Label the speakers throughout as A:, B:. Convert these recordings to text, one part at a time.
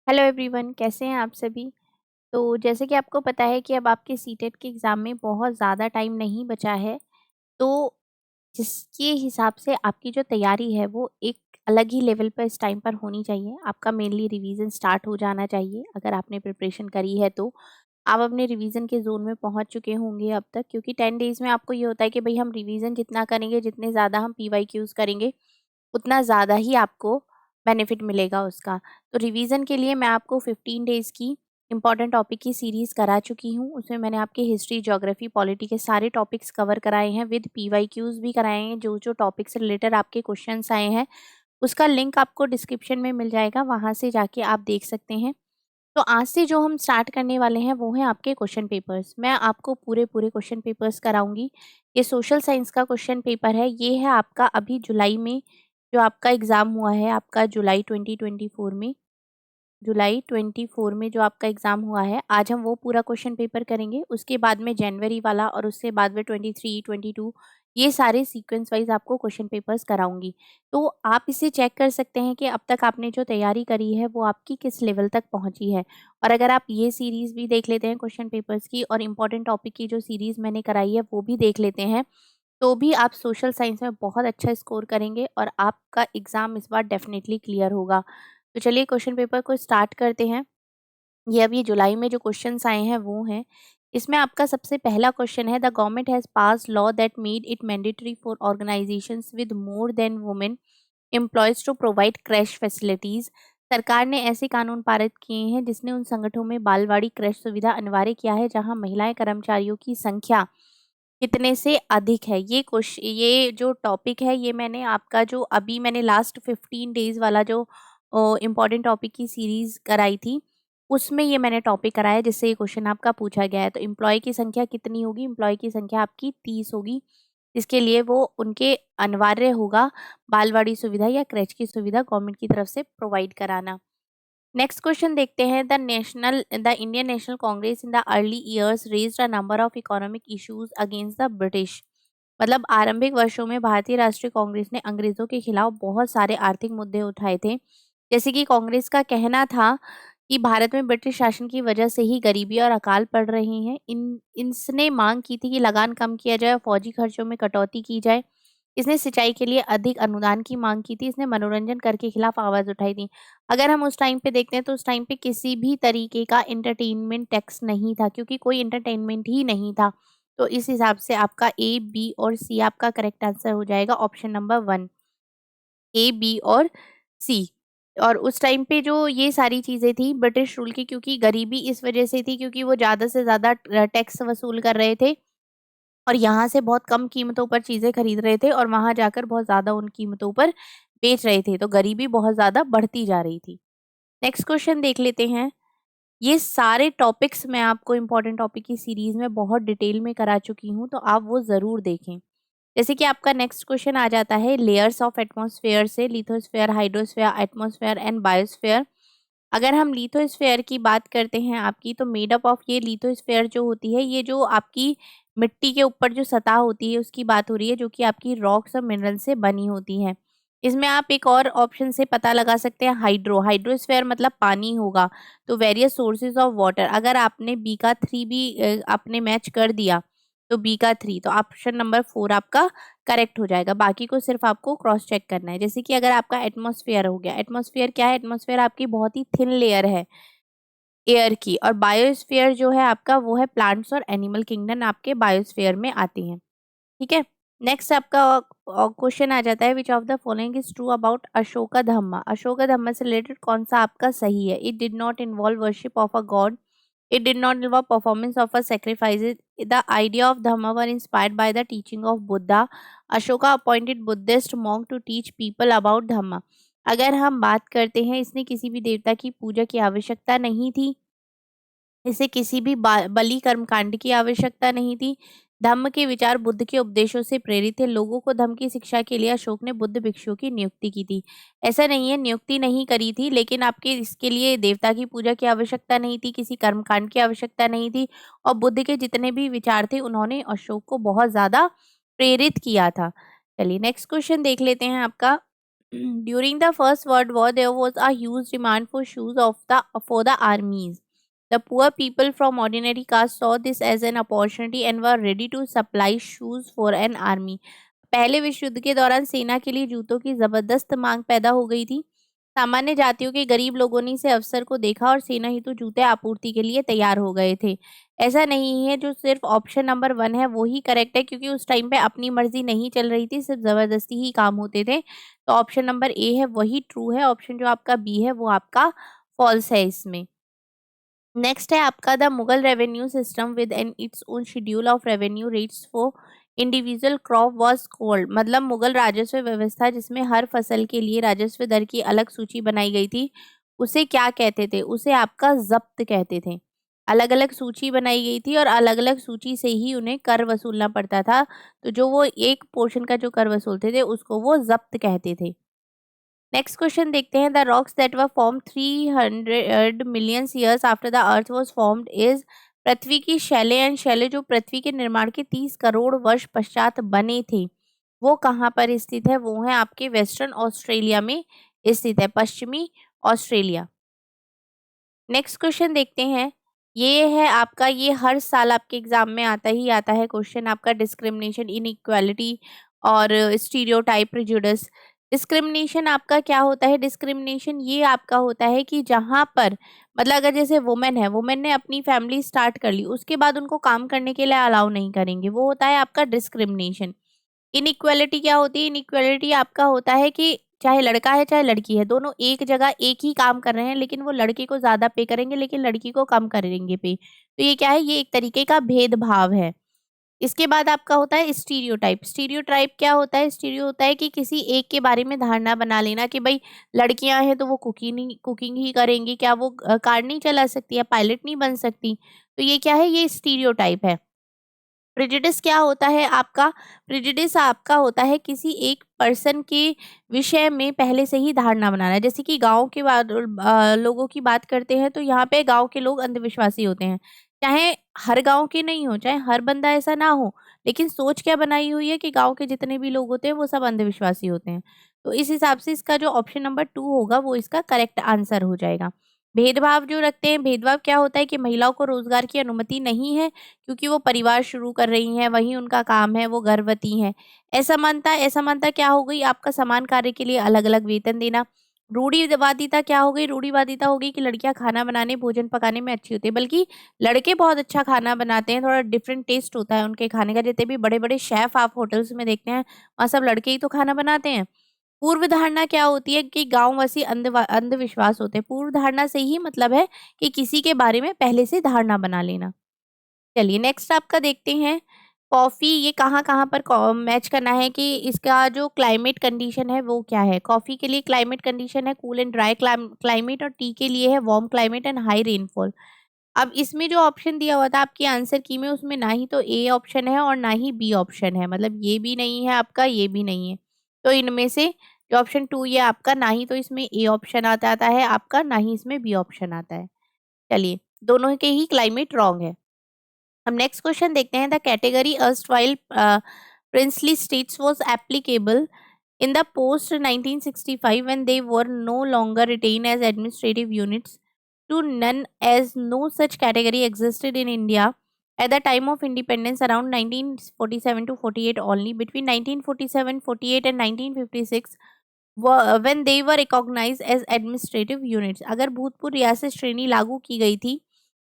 A: Hello everyone, कैसे हैं आप सभी। तो जैसे कि आपको पता है कि अब आपके सीटेट के एग्ज़ाम में बहुत ज़्यादा टाइम नहीं बचा है। तो जिसके हिसाब से आपकी जो तैयारी है वो एक अलग ही लेवल पर इस टाइम पर होनी चाहिए। आपका मेनली रिवीजन स्टार्ट हो जाना चाहिए। अगर आपने प्रिपरेशन करी है तो आप अपने रिवीजन के ज़ोन में पहुंच चुके होंगे अब तक, क्योंकि 10 डेज़ में आपको ये होता है कि भाई हम रिवीजन जितना करेंगे, जितने ज़्यादा हम पीवाईक्यूज़ करेंगे, उतना ज़्यादा ही आपको बेनिफिट मिलेगा उसका। तो रिवीजन के लिए मैं आपको 15 डेज़ की इम्पॉर्टेंट टॉपिक की सीरीज़ करा चुकी हूँ। उसमें मैंने आपके हिस्ट्री, ज्योग्राफी, पॉलिटी के सारे टॉपिक्स कवर कराए हैं, विद पीवाईक्यूज़ भी कराए हैं। जो टॉपिक से रिलेटेड आपके क्वेश्चंस आए हैं, उसका लिंक आपको डिस्क्रिप्शन में मिल जाएगा, वहाँ से जाके आप देख सकते हैं। तो आज से जो हम स्टार्ट करने वाले हैं वो हैं आपके क्वेश्चन पेपर्स। मैं आपको पूरे क्वेश्चन पेपर्स कराऊंगी। ये सोशल साइंस का क्वेश्चन पेपर है। ये है आपका अभी जुलाई में जो आपका एग्ज़ाम हुआ है, आपका जुलाई 24 में जो आपका एग्ज़ाम हुआ है, आज हम वो पूरा क्वेश्चन पेपर करेंगे। उसके बाद में जनवरी वाला, और उससे बाद में 23, 22, ये सारे सीक्वेंस वाइज आपको क्वेश्चन पेपर्स कराऊंगी। तो आप इसे चेक कर सकते हैं कि अब तक आपने जो तैयारी करी है वो आपकी किस लेवल तक पहुंची है। और अगर आप ये सीरीज़ भी देख लेते हैं क्वेश्चन पेपर्स की, और इम्पॉर्टेंट टॉपिक की जो सीरीज़ मैंने कराई है वो भी देख लेते हैं, तो भी आप सोशल साइंस में बहुत अच्छा स्कोर करेंगे और आपका एग्ज़ाम इस बार डेफिनेटली क्लियर होगा। तो चलिए क्वेश्चन पेपर को स्टार्ट करते हैं। ये अभी जुलाई में जो क्वेश्चंस आए हैं वो हैं। इसमें आपका सबसे पहला क्वेश्चन है, the government has pass law that made it mandatory for organisations with more than women employees to provide crash facilities. सरकार ने ऐसे कानून पारित किए हैं जिसने उन संगठनों में बालवाड़ी क्रैश सुविधा अनिवार्य किया है जहां महिलाएं कर्मचारियों की संख्या कितने से अधिक है। ये जो टॉपिक है, ये मैंने आपका जो अभी मैंने लास्ट 15 डेज वाला जो इम्पोर्टेंट टॉपिक की सीरीज कराई थी, उसमें ये मैंने टॉपिक कराया जिससे ये क्वेश्चन आपका पूछा गया है। तो एम्प्लॉय की संख्या कितनी होगी? एम्प्लॉय की संख्या आपकी 30 होगी। इसके लिए वो उनके अनिवार्य होगा बालवाड़ी सुविधा या क्रैच की सुविधा गवर्नमेंट की तरफ से प्रोवाइड कराना। नेक्स्ट क्वेश्चन देखते हैं, the Indian national Congress in the early years raised a number of economic issues against the British. मतलब आरंभिक वर्षों में भारतीय राष्ट्रीय कांग्रेस ने अंग्रेजों के खिलाफ बहुत सारे आर्थिक मुद्दे उठाए थे। जैसे कि कांग्रेस का कहना था कि भारत में ब्रिटिश शासन की वजह से ही गरीबी और अकाल पड़ रहे हैं। इन इसने मांग की थी कि लगान कम किया जाए और फौजी खर्चों में कटौती की जाए। इसने सिंचाई के लिए अधिक अनुदान की मांग की थी। इसने मनोरंजन कर के खिलाफ आवाज उठाई थी। अगर हम उस टाइम पे देखते हैं तो उस टाइम पे किसी भी तरीके का एंटरटेनमेंट टैक्स नहीं था, क्योंकि कोई एंटरटेनमेंट ही नहीं था। तो इस हिसाब से आपका ए, बी और सी आपका करेक्ट आंसर हो जाएगा, ऑप्शन नंबर 1, ए, बी और सी। और उस टाइम पे जो ये सारी चीज़ें थी ब्रिटिश रूल की, क्योंकि गरीबी इस वजह से थी क्योंकि वो ज़्यादा से ज़्यादा टैक्स वसूल कर रहे थे और यहाँ से बहुत कम कीमतों पर चीज़ें खरीद रहे थे और वहाँ जाकर बहुत ज़्यादा उन कीमतों पर बेच रहे थे। तो गरीबी बहुत ज़्यादा बढ़ती जा रही थी। नेक्स्ट क्वेश्चन देख लेते हैं। ये सारे टॉपिक्स मैं आपको इम्पोर्टेंट टॉपिक की सीरीज़ में बहुत डिटेल में करा चुकी हूँ, तो आप वो ज़रूर देखें। जैसे कि आपका नेक्स्ट क्वेश्चन आ जाता है लेयर्स ऑफ एटमॉस्फेयर से, lithosphere, hydrosphere, atmosphere and biosphere. अगर हम लिथोस्फेयर की बात करते हैं आपकी, तो मेड अप ऑफ ये लिथोस्फेयर जो होती है, ये जो आपकी मिट्टी के ऊपर जो सतह होती है उसकी बात हो रही है, जो कि आपकी रॉक्स और मिनरल से बनी होती हैं। इसमें आप एक और ऑप्शन से पता लगा सकते हैं, हाइड्रोस्फेयर मतलब पानी होगा। तो वेरियस सोर्सेज ऑफ वाटर, अगर आपने बी का 3 भी आपने मैच कर दिया, तो बी का 3, तो ऑप्शन नंबर 4 आपका करेक्ट हो जाएगा। बाकी को सिर्फ आपको क्रॉस चेक करना है। जैसे कि अगर आपका एटमॉस्फेयर हो गया, एटमॉस्फेयर क्या है? एटमॉस्फेयर आपकी बहुत ही थिन लेयर है एयर की। और बायोस्फीयर जो है आपका, वो है प्लांट्स और एनिमल किंगडम आपके बायोस्फीयर में आती हैं। ठीक है। नेक्स्ट आपका क्वेश्चन आ जाता है, which of the following is true about Ashoka dhamma. Ashoka dhamma से रिलेटेड कौन सा आपका सही है? It did not involve worship of a god, it did not involve performance of a sacrifices. The idea of Dhamma were inspired by the teaching of Buddha. Ashoka appointed Buddhist monk to teach people about Dhamma. अगर हम बात करते हैं, इसने किसी भी देवता की पूजा की आवश्यकता नहीं थी, इसे किसी भी बलि कर्मकांड की आवश्यकता नहीं थी। धम्म के विचार बुद्ध के उपदेशों से प्रेरित थे। लोगों को धम्म की शिक्षा के लिए अशोक ने बुद्ध भिक्षुओं की नियुक्ति की थी। ऐसा नहीं है नियुक्ति नहीं करी थी, लेकिन आपके इसके लिए देवता की पूजा की आवश्यकता नहीं थी, किसी कर्मकांड की आवश्यकता नहीं थी। और बुद्ध के जितने भी विचार थे उन्होंने अशोक को बहुत ज्यादा प्रेरित किया था। चलिए नेक्स्ट क्वेश्चन देख लेते हैं आपका। During the First World War, there was a huge demand for shoes for the armies. The poor people from ordinary caste saw this as an opportunity and were ready to supply shoes for an army. पहले विश्व युद्ध के दौरान सेना के लिए जूतों की जबरदस्त मांग पैदा हो गई थी। सामान्य जातियों के गरीब लोगों ने इसे अवसर को देखा और सेना हेतु जूते आपूर्ति के लिए तैयार हो गए थे। ऐसा नहीं है जो सिर्फ ऑप्शन नंबर 1 है वो ही करेक्ट है, क्योंकि उस टाइम पे अपनी मर्जी नहीं चल रही थी, सिर्फ ज़बरदस्ती ही काम होते थे। तो ऑप्शन नंबर ए है वही ट्रू है, ऑप्शन जो आपका बी है वो आपका फॉल्स है इसमें। नेक्स्ट है आपका the Mughal revenue system with an its own schedule of revenue rates for individual crop was called. मतलब मुगल राजस्व व्यवस्था जिसमें हर फसल के लिए राजस्व दर की अलग सूची बनाई गई थी, उसे क्या कहते थे? उसे आपका जब्त कहते थे। अलग अलग सूची बनाई गई थी और अलग अलग सूची से ही उन्हें कर वसूलना पड़ता था। तो जो वो एक पोर्शन का जो कर वसूलते थे उसको वो जब्त कहते थे। नेक्स्ट क्वेश्चन देखते हैं। The rocks that were form 300 million years after the earth was formed is. पृथ्वी की शैलें एंड शैलें जो पृथ्वी के निर्माण के 30 करोड़ वर्ष पश्चात बने थे, वो कहाँ पर स्थित है? वो है आपके वेस्टर्न ऑस्ट्रेलिया में स्थित है, पश्चिमी ऑस्ट्रेलिया। नेक्स्ट क्वेश्चन देखते हैं। ये है आपका, ये हर साल आपके एग्जाम में आता ही आता है क्वेश्चन आपका, डिस्क्रिमिनेशन, इनइक्वालिटी और स्टीरियोटाइप, प्रेजुडिस। डिस्क्रिमिनेशन आपका क्या होता है? डिस्क्रिमिनेशन ये आपका होता है कि जहाँ पर मतलब अगर जैसे वुमेन है, वुमेन ने अपनी फैमिली स्टार्ट कर ली, उसके बाद उनको काम करने के लिए अलाउ नहीं करेंगे, वो होता है आपका डिस्क्रिमिनेशन। इनइक्वालिटी क्या होती है? इनइक्वालिटी आपका होता है कि चाहे लड़का है चाहे लड़की है, दोनों एक जगह एक ही काम कर रहे हैं, लेकिन वो लड़के को ज़्यादा पे करेंगे लेकिन लड़की को कम करेंगे पे। तो ये क्या है? ये एक तरीके का भेदभाव है। इसके बाद आपका होता है स्टीरियोटाइप। स्टीरियोटाइप क्या होता है? स्टीरियो होता है कि किसी एक के बारे में धारणा बना लेना कि भाई लड़कियां हैं तो वो कुकिंग ही करेंगी, क्या वो कार नहीं चला सकती या पायलट नहीं बन सकती? तो ये क्या है? ये स्टीरियोटाइप है। प्रेजुडिस क्या होता है आपका? प्रेजुडिस आपका होता है किसी एक पर्सन के विषय में पहले से ही धारणा बनाना। जैसे कि गाँव के लोगों की बात करते हैं तो यहाँ पे गाँव के लोग अंधविश्वासी होते हैं। चाहे हर गाँव के नहीं हो, चाहे हर बंदा ऐसा ना हो, लेकिन सोच क्या बनाई हुई है कि गाँव के जितने भी लोग होते हैं वो सब अंधविश्वासी होते हैं। तो इस हिसाब से इसका जो ऑप्शन नंबर 2 होगा वो इसका करेक्ट आंसर हो जाएगा। भेदभाव जो रखते हैं, भेदभाव क्या होता है कि महिलाओं को रोजगार की अनुमति नहीं है क्योंकि वो परिवार शुरू कर रही हैं, वही उनका काम है, वो गर्भवती हैं। असमानता, असमानता क्या हो गई? आपका समान कार्य के लिए अलग-अलग वेतन देना। रूढ़िवादिता क्या हो गई? रूढ़िवादिता हो गई कि लड़कियां खाना बनाने, भोजन पकाने में अच्छी होती है, बल्कि लड़के बहुत अच्छा खाना बनाते हैं, थोड़ा डिफरेंट टेस्ट होता है उनके खाने का। जितने भी बड़े-बड़े शेफ आप होटल्स में देखते हैं, वहाँ सब लड़के ही तो खाना बनाते हैं। पूर्व धारणा क्या होती है कि गाँववासी अंधविश्वास होते हैं। पूर्व धारणा से ही मतलब है कि किसी के बारे में पहले से धारणा बना लेना। चलिए नेक्स्ट आपका देखते हैं। कॉफ़ी, ये कहाँ-कहाँ पर मैच करना है कि इसका जो क्लाइमेट कंडीशन है वो क्या है? कॉफ़ी के लिए क्लाइमेट कंडीशन है कूल एंड ड्राई क्लाइमेट, और टी के लिए है warm climate and high rainfall. अब इसमें जो ऑप्शन दिया हुआ था आपकी आंसर की में, उसमें ना ही तो ए ऑप्शन है और ना ही बी ऑप्शन है, मतलब ये भी नहीं है आपका, ये भी नहीं है। तो इनमें से जो ऑप्शन 2 ये आपका, ना ही तो इसमें ए ऑप्शन आता है आपका, ना ही इसमें बी ऑप्शन आता है। चलिए, दोनों के ही क्लाइमेट रॉन्ग है। हम नेक्स्ट क्वेश्चन देखते हैं। The category erstwhile princely states was applicable in the post 1965 when they were no longer retained as administrative units to none, as no such category existed in India at the time of independence around 1947 to 48 only. Between 1947, 48 and 1956 when they were recognized as administrative units. अगर भूतपूर्व रियासत श्रेणी लागू की गई थी,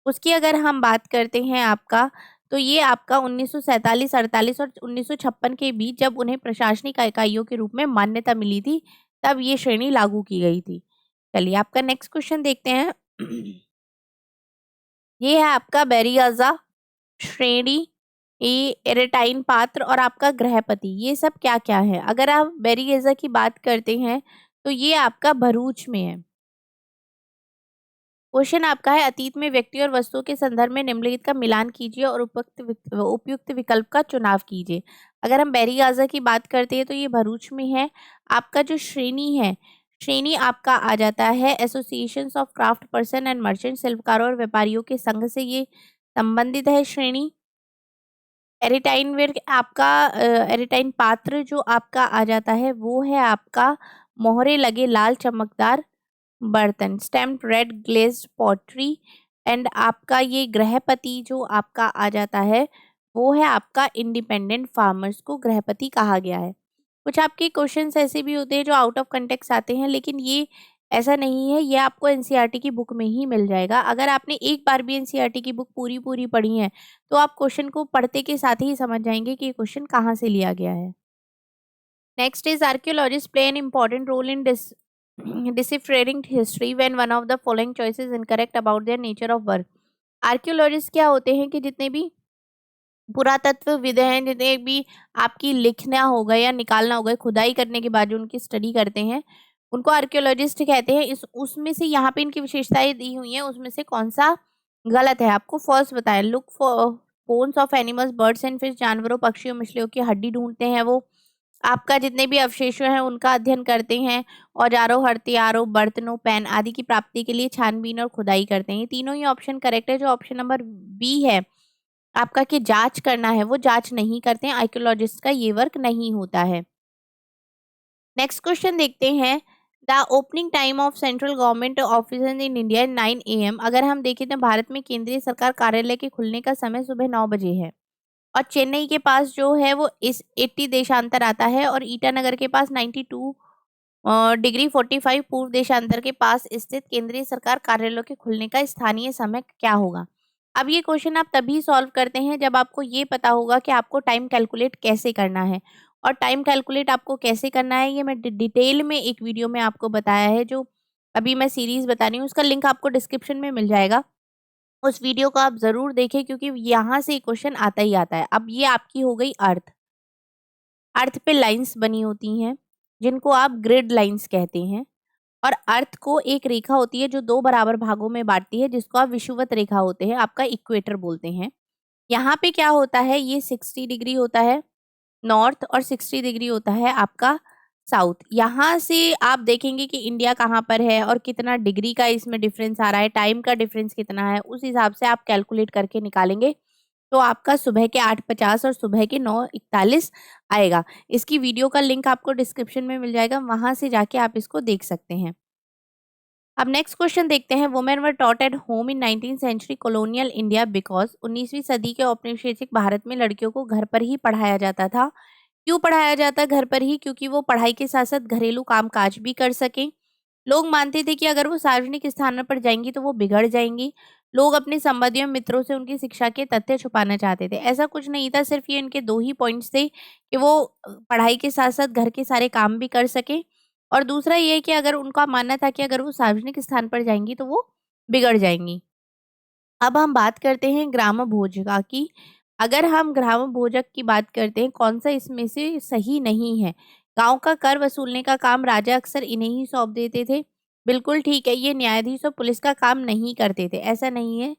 A: उसकी अगर हम बात करते हैं आपका, तो ये आपका 1947, 48 और 1956 के बीच जब उन्हें प्रशासनिक इकाइयों के रूप में मान्यता मिली थी, तब ये श्रेणी लागू की गई थी। चलिए आपका नेक्स्ट क्वेश्चन देखते हैं। ये है आपका बैरियाजा श्रेणी, ये एरेटाइन पात्र और आपका गृहपति, ये सब क्या-क्या है? अगर आप बैरियाजा की बात करते हैं, तो ये आपका भरूच में है। क्वेश्चन आपका है, अतीत में व्यक्ति और वस्तुओं के संदर्भ में निम्नलिखित का मिलान कीजिए और उपयुक्त विकल्प का चुनाव कीजिए। अगर हम बैरी गाजा की बात करते हैं तो ये भरूच में है। आपका जो श्रेणी है, श्रेणी आपका आ जाता है associations of craft person and merchant, शिल्पकारों और व्यापारियों के संघ से ये संबंधित है श्रेणी। एरिटाइन वेयर आपका एरिटाइन पात्र जो आपका आ जाता है वो है आपका मोहरे लगे लाल चमकदार बर्तन, stamped red glazed pottery. And आपका ये गृहपति जो आपका आ जाता है वो है आपका इंडिपेंडेंट फार्मर्स को गृहपति कहा गया है। कुछ आपके क्वेश्चंस ऐसे भी होते हैं जो आउट ऑफ कंटेक्स्ट आते हैं, लेकिन ये ऐसा नहीं है, ये आपको एनसीईआरटी की बुक में ही मिल जाएगा। अगर आपने एक बार भी एनसीईआरटी की बुक पूरी पूरी पढ़ी है तो आप क्वेश्चन को पढ़ते के साथ ही समझ जाएंगे कि ये क्वेश्चन कहाँ से लिया गया है। Next is archaeologist play an important role in deciphering history when one of the following choices incorrect about their nature of work। Archaeologist क्या होते हैं कि जितने भी पुरातत्वविद हैं, जितने भी आपकी लिखना होगा या निकालना होगा, खुदाई करने के बाद जो उनकी स्टडी करते हैं उनको आर्कियोलॉजिस्ट कहते हैं। इस उसमें से यहाँ पे इनकी विशेषताएं दी हुई हैं, उसमें से कौन सा गलत है आपको फर्स्ट बताया। Look for bones of animals birds and fish, जानवरों पक्षियों मछलियों की हड्डी ढूंढते हैं वो। आपका जितने भी अवशेषों हैं उनका अध्ययन करते हैं। औजारों हथियारों बर्तनों पेन आदि की प्राप्ति के लिए छानबीन और खुदाई करते हैं। ये तीनों ही ऑप्शन करेक्ट है। जो ऑप्शन नंबर बी है आपका कि जांच करना है, वो जांच नहीं करते हैं, आर्कियोलॉजिस्ट का ये वर्क नहीं होता है। नेक्स्ट क्वेश्चन देखते हैं। The opening time of central government office in India 9 AM। अगर हम देखें तो भारत में केंद्रीय सरकार कार्यालय के खुलने का समय सुबह 9 बजे है। और चेन्नई के पास जो है वो इस 80 देशांतर आता है, और ईटानगर के पास 92 डिग्री 45 पूर्व देशांतर के पास स्थित केंद्रीय सरकार कार्यालयों के खुलने का स्थानीय समय क्या होगा। अब ये क्वेश्चन आप तभी सॉल्व करते हैं जब आपको ये पता होगा कि आपको टाइम कैलकुलेट कैसे करना है। और टाइम कैलकुलेट आपको कैसे करना है ये मैं डिटेल में एक वीडियो में आपको बताया है, जो अभी मैं सीरीज बता रही हूँ, उसका लिंक आपको डिस्क्रिप्शन में मिल जाएगा। उस वीडियो को आप जरूर देखें क्योंकि यहाँ से क्वेश्चन आता ही आता है। अब ये आपकी हो गई अर्थ। अर्थ पे लाइंस बनी होती हैं जिनको आप ग्रिड लाइंस कहते हैं। और अर्थ को एक रेखा होती है जो दो बराबर भागों में बांटती है, जिसको आप विषुवत रेखा होते हैं, आपका इक्वेटर बोलते हैं। यहाँ पे क्या होता है, ये 60 डिग्री होता है नॉर्थ और 60 डिग्री होता है आपका साउथ। यहाँ से आप देखेंगे कि इंडिया कहाँ पर है और कितना डिग्री का इसमें डिफरेंस आ रहा है, टाइम का डिफरेंस कितना है, उस हिसाब से आप कैलकुलेट करके निकालेंगे तो आपका सुबह के 8:50 और सुबह के 9:41 आएगा। इसकी वीडियो का लिंक आपको डिस्क्रिप्शन में मिल जाएगा, वहां से जाके आप इसको देख सकते हैं। अब नेक्स्ट क्वेश्चन देखते हैं। Women were taught at home in 19th century colonial India because 19वीं सदी के औपनिवेशिक भारत में लड़कियों को घर पर ही पढ़ाया जाता था। क्यों पढ़ाया जाता घर पर ही? क्योंकि वो पढ़ाई के साथ साथ घरेलू कामकाज भी कर सकें। लोग मानते थे कि अगर वो सार्वजनिक स्थानों पर जाएंगी तो वो बिगड़ जाएंगी। लोग अपने संबंधियों मित्रों से उनकी शिक्षा के तथ्य छुपाना चाहते थे। ऐसा कुछ नहीं था, सिर्फ ये इनके दो ही पॉइंट्स थे कि वो पढ़ाई के साथ साथ घर के सारे काम भी कर सके। और दूसरा ये है कि अगर उनका मानना था कि अगर वो सार्वजनिक स्थान पर जाएंगी तो वो बिगड़ जाएंगी। अब हम बात करते हैं ग्राम भोजका की। अगर हम ग्राम भोजक की बात करते हैं, कौन सा इसमें से सही नहीं है? गांव का कर वसूलने का काम राजा अक्सर इन्हें ही सौंप देते थे। बिल्कुल ठीक है, ये न्यायाधीश और पुलिस का काम नहीं करते थे, ऐसा नहीं है।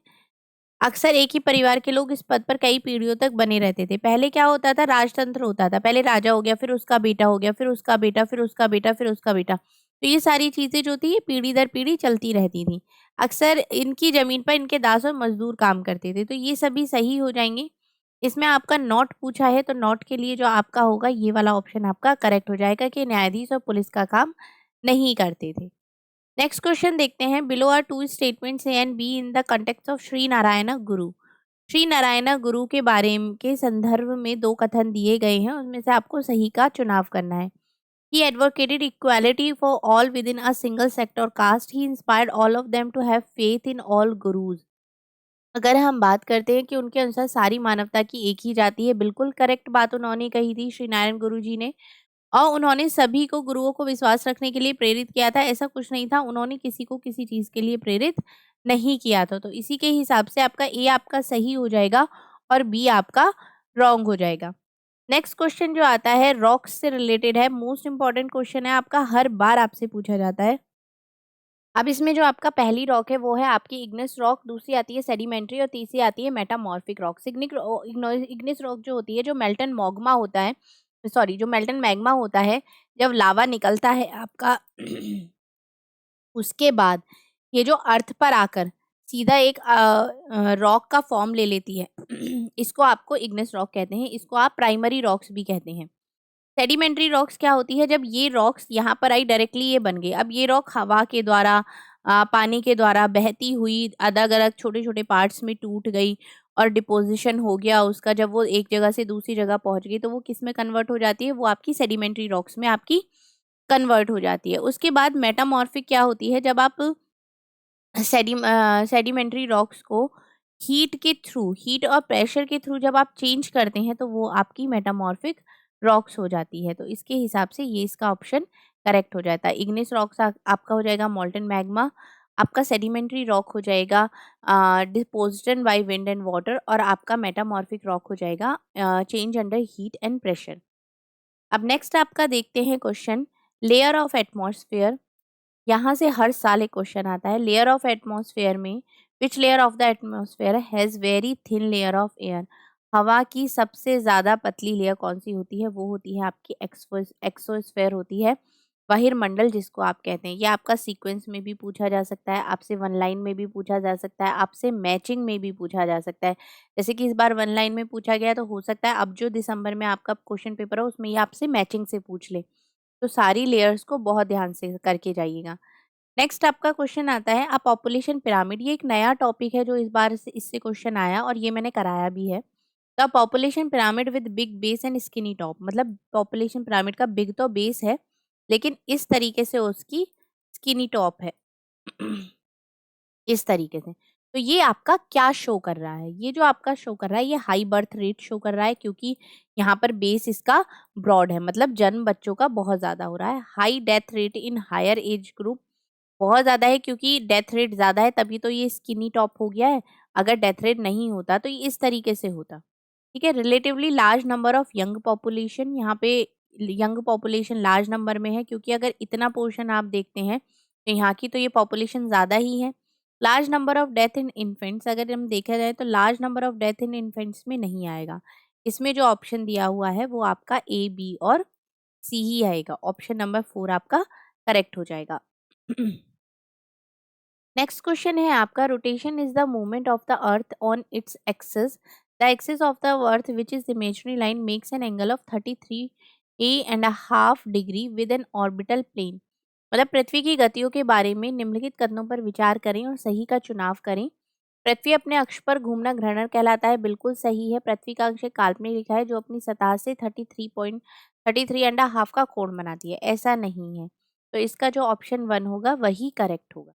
A: अक्सर एक ही परिवार के लोग इस पद पर कई पीढ़ियों तक बने रहते थे। पहले क्या होता था, राजतंत्र होता था। पहले राजा हो गया, फिर उसका बेटा हो गया, फिर उसका बेटा, फिर उसका बेटा, फिर उसका बेटा। तो ये सारी चीजें जो थी ये पीढ़ी दर पीढ़ी चलती रहती थी। अक्सर इनकी जमीन पर इनके दास और मजदूर काम करते थे। तो ये सभी सही हो जाएंगे। इसमें आपका नॉट पूछा है तो नॉट के लिए जो आपका होगा ये वाला ऑप्शन आपका करेक्ट हो जाएगा कि न्यायाधीश और पुलिस का काम नहीं करते थे। नेक्स्ट क्वेश्चन देखते हैं। Below are two statements A and B in the context of Shri Narayana Guru. Shri Narayana गुरु के बारे के संदर्भ में दो कथन दिए गए हैं, उसमें से आपको सही का चुनाव करना है। He advocated equality for all within a single sect or caste. He inspired all of them to have faith in all gurus. अगर हम बात करते हैं कि उनके अनुसार सारी मानवता की एक ही जाति है, बिल्कुल करेक्ट बात उन्होंने कही थी श्री नारायण गुरु जी ने। और उन्होंने सभी को गुरुओं को विश्वास रखने के लिए प्रेरित किया था। ऐसा कुछ नहीं था, उन्होंने किसी को किसी चीज के लिए प्रेरित नहीं किया था। तो इसी के हिसाब से आपका ए आपका सही हो जाएगा और बी आपका रॉन्ग हो जाएगा। नेक्स्ट क्वेश्चन जो आता है रॉक्स से रिलेटेड है, मोस्ट इंपॉर्टेंट क्वेश्चन है आपका, हर बार आपसे पूछा जाता है। अब इसमें जो आपका पहली रॉक है वो है आपकी इग्निस रॉक, दूसरी आती है सेडिमेंट्री और तीसरी आती है मेटामॉर्फिक रॉक। इग्निस रॉक जो होती है, जो मेल्टन मैग्मा होता है, सॉरी जो मेल्टन मैग्मा होता है, जब लावा निकलता है आपका उसके बाद ये जो अर्थ पर आकर सीधा एक रॉक का फॉर्म ले लेती है इसको आपको इग्निस रॉक कहते हैं। इसको आप प्राइमरी रॉक्स भी कहते हैं। सेडिमेंट्री रॉक्स क्या होती है, जब ये रॉक्स यहाँ पर आई डायरेक्टली ये बन गए। अब ये रॉक हवा के द्वारा पानी के द्वारा बहती हुई अलग अलग छोटे छोटे पार्ट्स में टूट गई और डिपोजिशन हो गया उसका, जब वो एक जगह से दूसरी जगह पहुंच गई तो वो किस में कन्वर्ट हो जाती है, वो आपकी सेडिमेंट्री रॉक्स में आपकी कन्वर्ट हो जाती है। उसके बाद मेटामॉर्फिक क्या होती है, जब आप सेडिमेंट्री रॉक्स को हीट के थ्रू, हीट और प्रेशर के थ्रू जब आप चेंज करते हैं तो वो आपकी मेटामॉर्फिक रॉक्स हो जाती है। तो इसके हिसाब से ये इसका ऑप्शन करेक्ट हो जाता है। इग्निस रॉक्स आपका हो जाएगा मॉल्टन मैग्मा, आपका सेडिमेंट्री रॉक हो जाएगा deposited by wind and water, और आपका मेटामॉर्फिक रॉक हो जाएगा change under heat and pressure. अब नेक्स्ट आपका देखते हैं क्वेश्चन, लेयर ऑफ एटमॉस्फेयर। यहाँ से हर साल एक क्वेश्चन आता है, लेयर ऑफ एटमॉस्फेयर में which layer of the atmosphere has very thin layer of air. हवा की सबसे ज़्यादा पतली लेयर कौन सी होती है, वो होती है आपकी एक्सोस्फेयर होती है, बहिर्मंडल जिसको आप कहते हैं। ये आपका सीक्वेंस में भी पूछा जा सकता है, आपसे वन लाइन में भी पूछा जा सकता है, आपसे मैचिंग में भी पूछा जा सकता है। जैसे कि इस बार वन लाइन में पूछा गया, तो हो सकता है अब जो दिसंबर में आपका क्वेश्चन पेपर हो उसमें ये आपसे मैचिंग से पूछ ले। तो सारी लेयर्स को बहुत ध्यान से करके जाइएगा। नेक्स्ट आपका क्वेश्चन आता है, अ पॉपुलेशन पिरामिड। ये एक नया टॉपिक है जो इस बार से इससे क्वेश्चन आया और ये मैंने कराया भी है। The population pyramid with big base and skinny top, मतलब पॉपुलेशन पिरामिड का बिग तो बेस है लेकिन इस तरीके से उसकी स्किनी टॉप है इस तरीके से। तो ये आपका क्या शो कर रहा है, ये जो आपका शो कर रहा है ये हाई बर्थ रेट शो कर रहा है, क्योंकि यहाँ पर बेस इसका ब्रॉड है, मतलब जन्म बच्चों का बहुत ज्यादा हो रहा है। High death rate in higher age group, बहुत ज़्यादा है क्योंकि डेथ रेट ज़्यादा है तभी तो ये स्किनी टॉप हो गया है। अगर डेथ रेट नहीं होता तो ये इस तरीके से होता। ठीक है, relatively large number of young population, यहाँ पे यंग पॉपुलेशन लार्ज नंबर में है क्योंकि अगर इतना पोर्शन आप देखते हैं तो यहाँ की तो ये पॉपुलेशन ज़्यादा ही है। Large number of death in infants, अगर हम देखा जाए तो large number of death in infants में नहीं आएगा। इसमें जो ऑप्शन दिया हुआ है वो आपका ए, बी और सी ही आएगा। ऑप्शन नंबर 4 आपका करेक्ट हो जाएगा। नेक्स्ट क्वेश्चन है आपका, rotation is the movement of the earth on its axis. The axis of the earth which is imaginary line makes an angle of 33.5 degree with an orbital plane. मतलब पृथ्वी की गतियों के बारे में निम्नलिखित कथनों पर विचार करें और सही का चुनाव करें। पृथ्वी अपने अक्ष पर घूमना ग्रहण कहलाता है, बिल्कुल सही है। पृथ्वी का अक्ष एक काल्पनिक रेखा है जो अपनी सतह से 33.33.5 का कोण बनाती है, ऐसा नहीं है। तो इसका जो ऑप्शन 1 होगा वही करेक्ट होगा।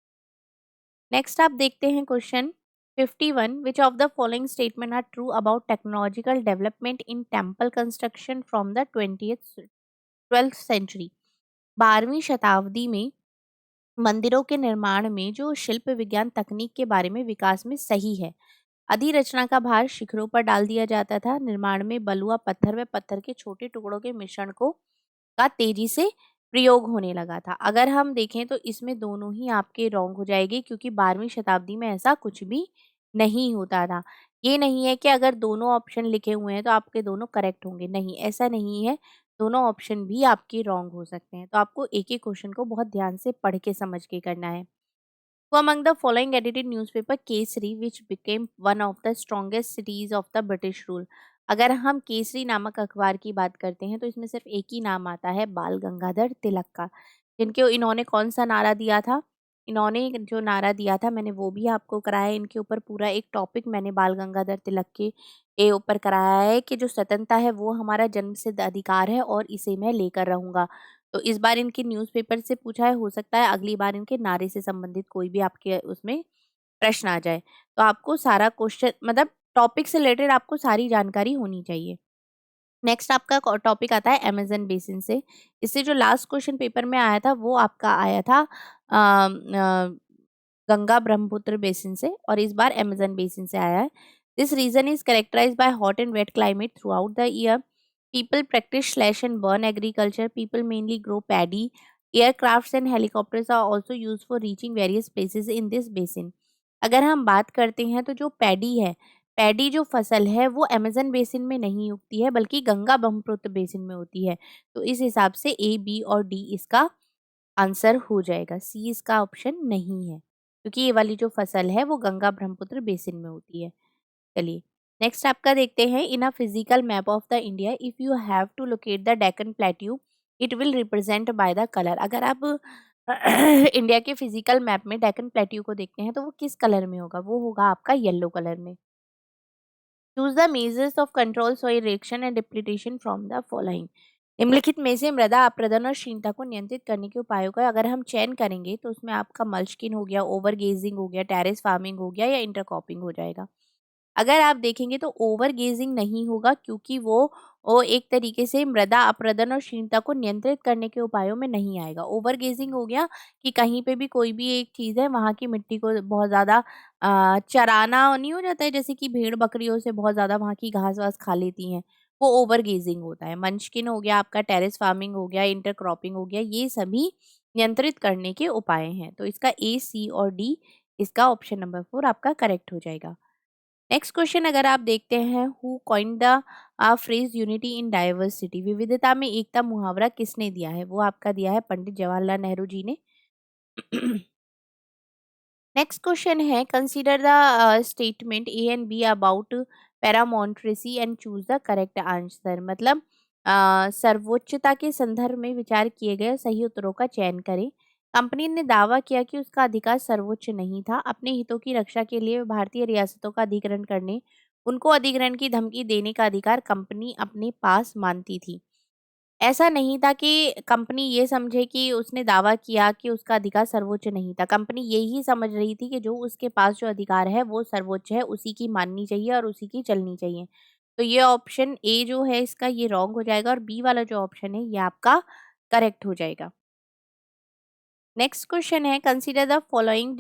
A: नेक्स्ट आप देखते हैं question 51, which of the following statement are true about technological development in temple construction from the 12th century. 12वीं शताब्दी में मंदिरों के निर्माण में जो शिल्प विज्ञान तकनीक के बारे में विकास में सही है। अधिरचना का भार शिखरों पर डाल दिया जाता था। निर्माण में बलुआ पत्थर व पत्थर के छोटे टुकड़ों के मिश्रण को का तेजी से प्रयोग होने लगा था। अगर हम देखें तो इसमें दोनों ही आपके रॉन्ग हो जाएगी क्योंकि 12वीं शताब्दी में ऐसा कुछ भी नहीं होता था। ये नहीं है कि अगर दोनों ऑप्शन लिखे हुए हैं तो आपके दोनों करेक्ट होंगे, नहीं ऐसा नहीं है। दोनों ऑप्शन भी आपके रॉन्ग हो सकते हैं। तो आपको एक एक क्वेश्चन को बहुत ध्यान से पढ़ के समझ के करना है। Who among the following edited newspaper Kesari which became one of the strongest cities of the British rule। अगर हम केसरी नामक अखबार की बात करते हैं तो इसमें सिर्फ एक ही नाम आता है, बाल गंगाधर तिलक का। जिनके इन्होंने कौन सा नारा दिया था, इन्होंने जो नारा दिया था मैंने वो भी आपको कराया। इनके ऊपर पूरा एक टॉपिक मैंने बाल गंगाधर तिलक के ऊपर कराया है कि जो स्वतंत्रता है वो हमारा जन्मसिद्ध अधिकार है और इसे मैं लेकर रहूंगा। तो इस बार इनके न्यूज़पेपर से पूछा है, हो सकता है अगली बार इनके नारे से संबंधित कोई भी आपके उसमें प्रश्न आ जाए। तो आपको सारा क्वेश्चन मतलब टॉपिक से रिलेटेड आपको सारी जानकारी होनी चाहिए। नेक्स्ट आपका टॉपिक आता है अमेज़न बेसिन से। इससे जो लास्ट क्वेश्चन पेपर में आया था वो आपका आया था गंगा ब्रह्मपुत्र बेसिन से और इस बार अमेज़न बेसिन से आया है। This region is characterised by hot and wet climate throughout the year. People practice slash and burn agriculture. People mainly grow paddy. Aircrafts and helicopters are also used for reaching various places in this basin. अगर हम बात करते हैं तो जो paddy है, paddy जो फसल है वो अमेजन बेसिन में नहीं उगती है बल्कि गंगा ब्रह्मपुत्र बेसिन में होती है। तो इस हिसाब से ए, बी और डी इसका आंसर हो जाएगा। सी इसका ऑप्शन नहीं है क्योंकि ये वाली जो फसल है वो गंगा ब्रह्मपुत्र बेसिन में होती है। चलिए नेक्स्ट आपका देखते हैं, in a physical map of the India if you have to locate the Deccan plateau it will represent by the colour. अगर आप इंडिया के फिजिकल मैप में डेक्कन प्लेट्यू को देखते हैं तो वो किस कलर में होगा, वो होगा आपका येलो कलर में। Choose the measures of control soil erosion and depletion from the following. निम्नलिखित में से मृदा अपरदन और क्षीणता को नियंत्रित करने के उपायों का अगर हम चयन करेंगे तो उसमें आपका मल्चिंग हो गया, ओवर गेजिंग हो गया, टेरेस फार्मिंग हो गया या इंटरक्रॉपिंग हो जाएगा। अगर आप देखेंगे तो ओवर गेजिंग नहीं होगा क्योंकि वो एक तरीके से मृदा अपरदन और क्षीणता को नियंत्रित करने के उपायों में नहीं आएगा। ओवर गेजिंग हो गया कि कहीं पे भी कोई भी एक चीज़ है वहाँ की मिट्टी को बहुत ज़्यादा चराना नहीं हो जाता है, जैसे कि भेड़ बकरियों से बहुत ज़्यादा वहाँ की घास-वास खा लेती हैं, वो ओवर गेजिंग होता है। मंचकिन हो गया आपका, टेरेस फार्मिंग हो गया, इंटरक्रॉपिंग हो गया, ये सभी नियंत्रित करने के उपाय हैं। तो इसका ए, सी और डी, इसका ऑप्शन नंबर 4 आपका करेक्ट हो जाएगा। नेक्स्ट क्वेश्चन अगर आप देखते हैं, who coined the phrase unity in diversity, विविधता में एकता मुहावरा किसने दिया है, वो आपका दिया है पंडित जवाहरलाल नेहरू जी ने। नेक्स्ट क्वेश्चन है, consider the statement A and B about paramountcy and choose the correct answer. मतलब सर्वोच्चता के संदर्भ में विचार किए गए सही उत्तरों का चयन करें। कंपनी ने दावा किया कि उसका अधिकार सर्वोच्च नहीं था। अपने हितों की रक्षा के लिए भारतीय रियासतों का अधिग्रहण करने, उनको अधिग्रहण की धमकी देने का अधिकार कंपनी अपने पास मानती थी। ऐसा नहीं था कि कंपनी ये समझे कि उसने दावा किया कि उसका अधिकार सर्वोच्च नहीं था। कंपनी यही समझ रही थी कि जो उसके पास जो अधिकार है वो सर्वोच्च है, उसी की माननी चाहिए और उसी की चलनी चाहिए। तो ये ऑप्शन ए जो है इसका ये रॉन्ग हो जाएगा और बी वाला जो ऑप्शन है ये आपका करेक्ट हो जाएगा। नेक्स्ट क्वेश्चन है, consider the following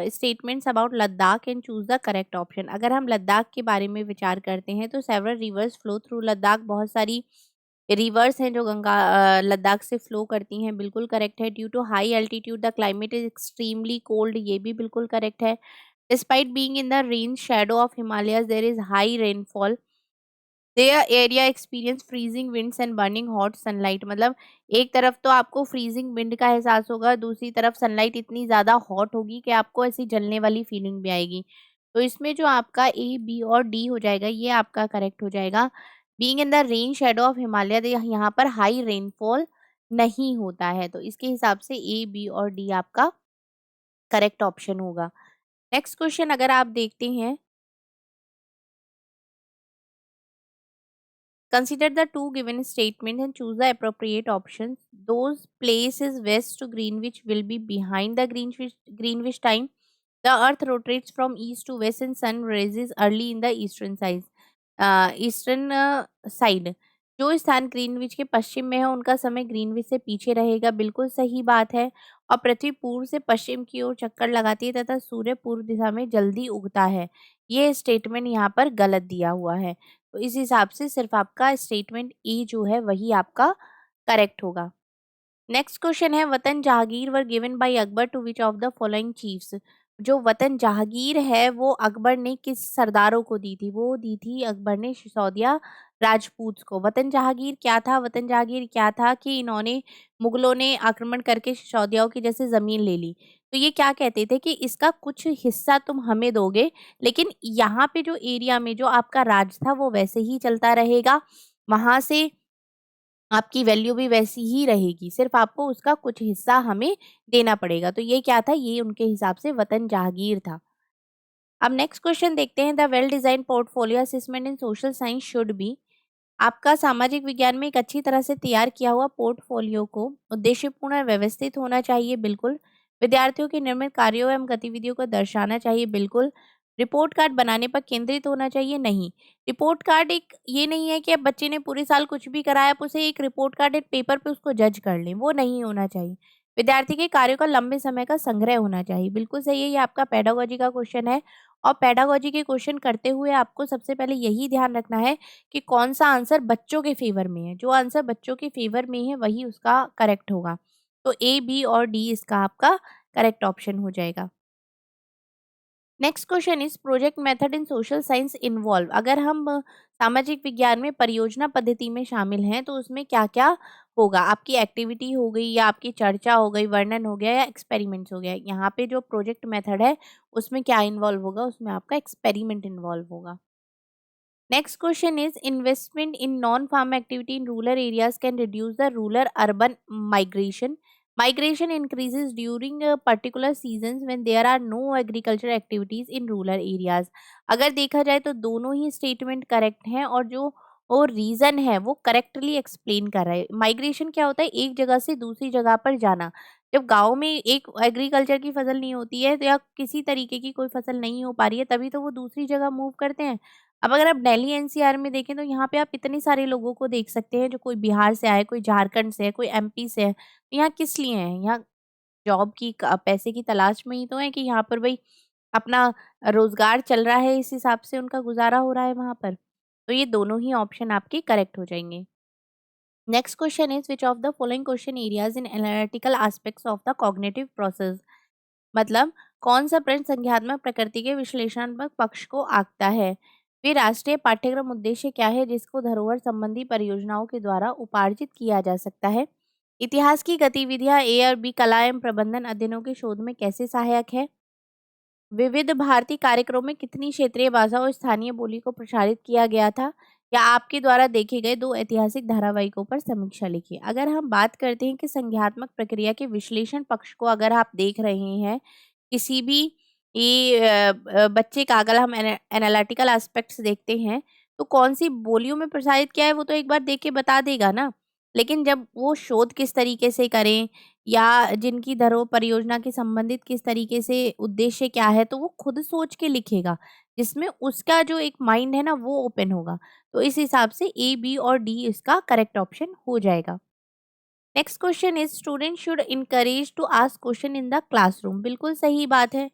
A: statements about Ladakh and choose the correct option. अगर हम लद्दाख के बारे में विचार करते हैं तो several reverse flow through Ladakh, बहुत सारी रिवर्स हैं जो गंगा लद्दाख से फ्लो करती हैं, बिल्कुल करेक्ट है। Due to high altitude the climate is extremely cold, ये भी बिल्कुल करेक्ट है। Despite being in the rain shadow of Himalayas there is high rainfall, their area experience freezing winds and burning hot sunlight. मतलब एक तरफ तो आपको फ्रीजिंग विंड का एहसास होगा, दूसरी तरफ सनलाइट इतनी ज़्यादा हॉट होगी कि आपको ऐसी जलने वाली फीलिंग भी आएगी। तो इसमें जो आपका ए, बी और डी हो जाएगा ये आपका करेक्ट हो जाएगा। Being in the rain shadow of Himalaya, यहाँ पर हाई रेनफॉल नहीं होता है, तो इसके हिसाब से ए, बी और डी आपका करेक्ट ऑप्शन होगा। नेक्स्ट क्वेश्चन अगर आप देखते हैं, consider the two given statements and choose the appropriate options. Those places west to Greenwich will be behind the Greenwich time. The earth rotates from east to west and sun rises early in the eastern side. जो स्थान Greenwich के पश्चिम में है उनका समय Greenwich से पीछे रहेगा, बिल्कुल सही बात है। और पृथ्वी पूर्व से पश्चिम की ओर चक्कर लगाती है तथा सूर्य पूर्व दिशा में जल्दी उगता है। ये स्टेटमेंट यहाँ पर गलत दिया हुआ है, तो इस हिसाब से सिर्फ आपका स्टेटमेंट ए जो है वही आपका करेक्ट होगा। नेक्स्ट क्वेश्चन है, watan jagir were given by Akbar to which of the following chiefs. जो वतन जहांगीर है वो अकबर ने किस सरदारों को दी थी, वो दी थी अकबर ने सिसोदिया राजपूत को। वतन जहांगीर क्या था, वतन जहांगीर क्या था कि इन्होंने, मुगलों ने आक्रमण करके सिसोदियाओं की जैसे जमीन ले ली, तो ये क्या कहते थे कि इसका कुछ हिस्सा तुम हमें दोगे, लेकिन यहाँ पे जो एरिया में जो आपका राज था वो वैसे ही चलता रहेगा, वहां से आपकी वैल्यू भी वैसी ही रहेगी, सिर्फ आपको उसका कुछ हिस्सा हमें देना पड़ेगा। तो ये क्या था, ये उनके हिसाब से वतन जहागीर था। अब नेक्स्ट क्वेश्चन देखते हैं, the well design portfolio assessment in social science should be. आपका सामाजिक विज्ञान में एक अच्छी तरह से तैयार किया हुआ पोर्टफोलियो को उद्देश्यपूर्ण और व्यवस्थित होना चाहिए, बिल्कुल। विद्यार्थियों के निर्मित कार्यों एवं गतिविधियों को दर्शाना चाहिए, बिल्कुल। रिपोर्ट कार्ड बनाने पर केंद्रित होना चाहिए, नहीं। रिपोर्ट कार्ड एक ये नहीं है कि अब बच्चे ने पूरे साल कुछ भी कराया आप उसे एक रिपोर्ट कार्ड एक पेपर पे उसको जज कर लें, वो नहीं होना चाहिए। विद्यार्थी के कार्यों का लंबे समय का संग्रह होना चाहिए, बिल्कुल सही है। ये आपका पेडागोजी का क्वेश्चन है और पेडागोजी के क्वेश्चन करते हुए आपको सबसे पहले यही ध्यान रखना है कि कौन सा आंसर बच्चों के फेवर में है। जो आंसर बच्चों के फेवर में है वही उसका करेक्ट होगा। तो ए, बी और डी इसका आपका करेक्ट ऑप्शन हो जाएगा। Next question is project method in social science involve. अगर हम सामाजिक विज्ञान में परियोजना पद्धति में शामिल हैं तो उसमें क्या क्या होगा, आपकी एक्टिविटी हो गई या आपकी चर्चा हो गई, वर्णन हो गया या एक्सपेरिमेंट्स हो गया। यहाँ पे जो प्रोजेक्ट मेथड है उसमें क्या इन्वॉल्व होगा, उसमें आपका एक्सपेरिमेंट इन्वॉल्व होगा। Next question is investment in non-farm activity in rural areas can reduce the rural urban migration. Migration increases during particular seasons when there are no agricultural activities in rural areas. अगर देखा जाए तो दोनों ही statement correct हैं और जो वो reason है वो करेक्टली एक्सप्लेन कर रहा है। माइग्रेशन क्या होता है? एक जगह से दूसरी जगह पर जाना। जब गांव में एक एग्रीकल्चर की फसल नहीं होती है तो या किसी तरीके की कोई फसल नहीं हो पा रही है तभी तो वो दूसरी जगह मूव करते हैं। अब अगर आप दिल्ली एनसीआर में देखें तो यहाँ पे आप इतने सारे लोगों को देख सकते हैं जो कोई बिहार से आए, कोई झारखंड से है, कोई एमपी से है। तो यहाँ किस लिए हैं? यहाँ जॉब की पैसे की तलाश में ही तो है कि यहाँ पर भाई अपना रोजगार चल रहा है, इस हिसाब से उनका गुजारा हो रहा है वहां पर। तो ये दोनों ही ऑप्शन आपके करेक्ट हो जाएंगे। Next question is which of the following question areas in analytical aspects of the cognitive process. मतलब कौन सा प्रश्न संज्ञानात्मक प्रकृति के विश्लेषणात्मक पक्ष को आंकता है? वे राष्ट्रीय पाठ्यक्रम उद्देश्य क्या है जिसको धरोहर संबंधी परियोजनाओं के द्वारा उपार्जित किया जा सकता है? इतिहास की गतिविधियां ए और बी कला एवं प्रबंधन अध्ययनों के शोध में कैसे सहायक है? विविध भारती कार्यक्रम में कितनी क्षेत्रीय भाषा और स्थानीय बोली को प्रसारित किया गया था? या आपके द्वारा देखे गए दो ऐतिहासिक धारावाहिकों पर समीक्षा लिखिए। अगर हम बात करते हैं कि संज्ञानात्मक प्रक्रिया के विश्लेषण पक्ष को अगर आप देख रहे हैं किसी भी ये बच्चे का अगर हम एनालिटिकल एस्पेक्ट्स देखते हैं तो कौन सी बोलियों में प्रसारित किया है वो तो एक बार देख के बता देगा ना। लेकिन जब वो शोध किस तरीके से करें या जिनकी धरोहर परियोजना के संबंधित किस तरीके से उद्देश्य क्या है तो वो खुद सोच के लिखेगा, जिसमें उसका जो एक माइंड है ना वो ओपन होगा। तो इस हिसाब से ए बी और डी इसका करेक्ट ऑप्शन हो जाएगा। Next question is student should encourage to ask question in the classroom. बिल्कुल सही बात है।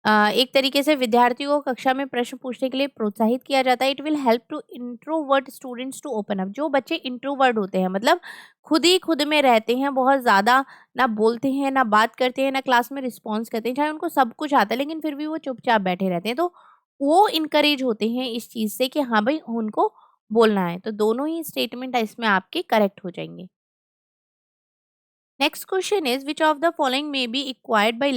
A: एक तरीके से विद्यार्थियों को कक्षा में प्रश्न पूछने के लिए प्रोत्साहित किया जाता है। It will help to introvert students to open up. जो बच्चे इंट्रोवर्ट होते हैं मतलब खुद ही खुद में रहते हैं, बहुत ज़्यादा ना बोलते हैं ना बात करते हैं ना क्लास में रिस्पॉन्स करते हैं, चाहे उनको सब कुछ आता है लेकिन फिर भी वो चुपचाप बैठे रहते हैं, तो वो इनकरेज होते हैं इस चीज़ से कि हाँ भाई उनको बोलना है। तो दोनों ही स्टेटमेंट इसमें आपके करेक्ट हो जाएंगे। Next question is which of the following may be acquired by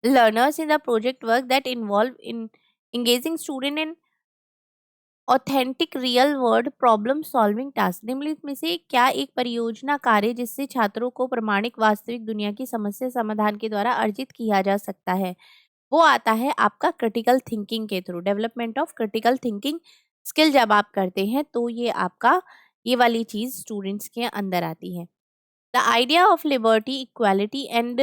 A: learners in the project work that involve in engaging student in authentic real world problem solving task. निम्नलिखित में से क्या एक परियोजना कार्य जिससे छात्रों को प्रमाणिक वास्तविक दुनिया की समस्या समाधान के द्वारा अर्जित किया जा सकता है? वो आता है आपका क्रिटिकल थिंकिंग के through. Development of critical thinking skill जब आप करते हैं तो ये आपका ये वाली चीज स्टूडेंट्स के अंदर आती है। The idea of liberty, equality and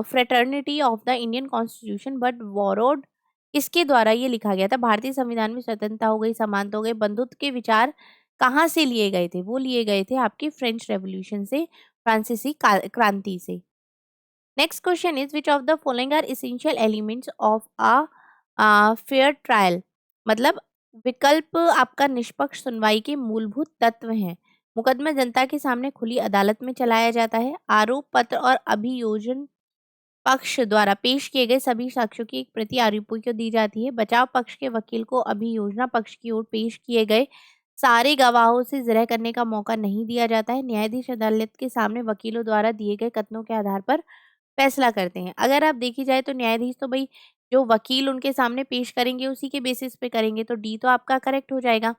A: fraternity of the Indian Constitution but borrowed किसके द्वारा ये लिखा गया था? भारतीय संविधान में स्वतंत्रता हो गई, समानता हो गई, बंधुत्व के विचार कहाँ से लिए गए थे? वो लिए गए थे आपके फ्रेंच रेवोल्यूशन से, फ्रांसीसी क्रांति से। Next question is which of the following are essential elements of a fair trial. मतलब विकल्प आपका निष्पक्ष सुनवाई के मूलभूत तत्व हैं। मुकदमा जनता के सामने खुली अदालत में चलाया जाता है। आरोप पत्र और अभियोजन पक्ष द्वारा पेश किए गए सभी साक्ष्यों की एक प्रति आरोपी को दी जाती है। बचाव पक्ष के वकील को अभियोजना पक्ष की ओर पेश किए गए सारे गवाहों से जिरह करने का मौका नहीं दिया जाता है। न्यायाधीश अदालत के सामने वकीलों द्वारा दिए गए कथनों के आधार पर फैसला करते हैं। अगर आप देखी जाए तो न्यायाधीश तो भाई जो वकील उनके सामने पेश करेंगे उसी के बेसिस पे करेंगे, तो डी तो आपका करेक्ट हो जाएगा।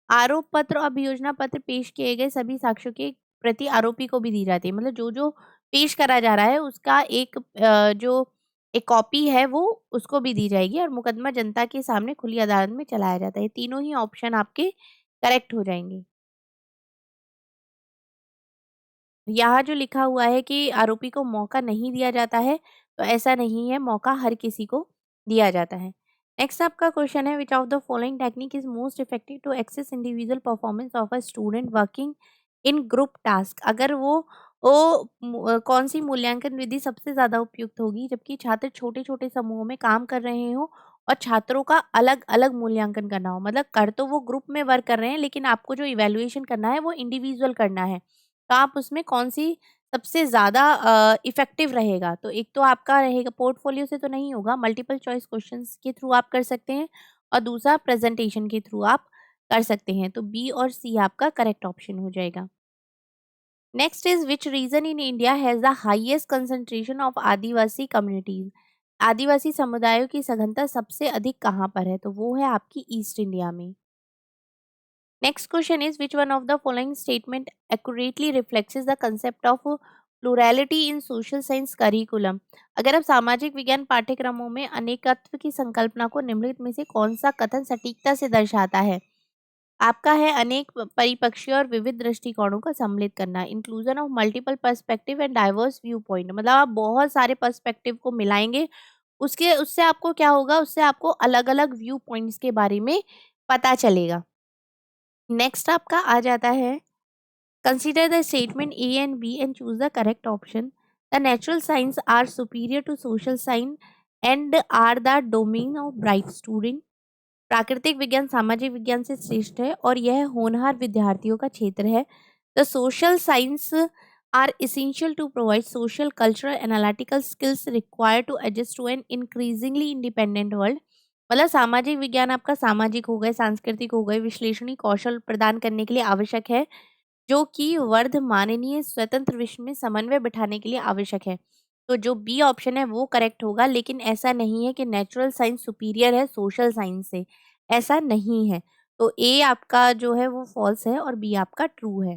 A: आरोप पत्र और अभियोजना पत्र पेश किए गए सभी साक्ष्यों की प्रति आरोपी को भी दी जाती है। मतलब जो जो पेश करा जा रहा है उसका एक जो एक कॉपी है वो उसको भी दी जाएगी और मुकदमा जनता के सामने खुली अदालत में चलाया जाता है। तीनों ही ऑप्शन आपके करेक्ट हो जाएंगे। यहाँ जो लिखा हुआ है कि आरोपी को मौका नहीं दिया जाता है, तो ऐसा नहीं है, मौका हर किसी को दिया जाता है। नेक्स्ट आपका क्वेश्चन है which of the following technique is most effective to access individual performance of a student working in group task. अगर कौन सी मूल्यांकन विधि सबसे ज्यादा उपयुक्त होगी जबकि छात्र छोटे छोटे समूहों में काम कर रहे हो और छात्रों का अलग अलग मूल्यांकन करना हो। मतलब कर तो वो ग्रुप में वर्क कर रहे हैं लेकिन आपको जो इवेल्युएशन करना है वो इंडिविजुअल करना है। तो आप उसमें कौन-सी सबसे ज़्यादा इफ़ेक्टिव रहेगा? तो एक तो आपका रहेगा पोर्टफोलियो से तो नहीं होगा, मल्टीपल चॉइस क्वेश्चंस के थ्रू आप कर सकते हैं और दूसरा प्रेज़ेंटेशन के थ्रू आप कर सकते हैं। तो बी और सी आपका करेक्ट ऑप्शन हो जाएगा। Next is which region in India has the highest concentration of adivasi communities? आदिवासी समुदायों की सघनता सबसे अधिक कहाँ पर है? तो वो है आपकी ईस्ट इंडिया में। Next question is, which one of the following statement accurately reflects the concept of plurality in social science curriculum? अगर आप सामाजिक विज्ञान पाठ्यक्रमों में अनेकत्व की संकल्पना को निम्नलिखित में से कौन सा कथन सटीकता से दर्शाता है? आपका है अनेक परिपक्षीय और विविध दृष्टिकोणों का सम्मिलित करना, inclusion of multiple perspective and diverse view point, मतलब आप बहुत सारे पर्सपेक्टिव को मिलाएंगे, उसके उससे आपको क्या होगा, उससे आपको अलग अलग व्यू पॉइंट्स के बारे में पता चलेगा। नेक्स्ट आपका आ जाता है, consider the statement A and B and choose the correct option. The natural science are superior to social science and are the domain of bright student. प्राकृतिक विज्ञान सामाजिक विज्ञान से श्रेष्ठ है और यह होनहार विद्यार्थियों का क्षेत्र है। The social science are essential to provide social cultural analytical skills required to adjust to an increasingly independent world. मतलब सामाजिक विज्ञान आपका सामाजिक हो गए, सांस्कृतिक हो गए, विश्लेषणी कौशल प्रदान करने के लिए आवश्यक है, जो कि वर्धमाननीय स्वतंत्र विश्व में समन्वय बिठाने के लिए आवश्यक है। तो जो बी ऑप्शन है वो करेक्ट होगा, लेकिन ऐसा नहीं है कि नेचुरल साइंस सुपीरियर है सोशल साइंस से, ऐसा नहीं है। तो ए आपका जो है वो फॉल्स है और बी आपका ट्रू है।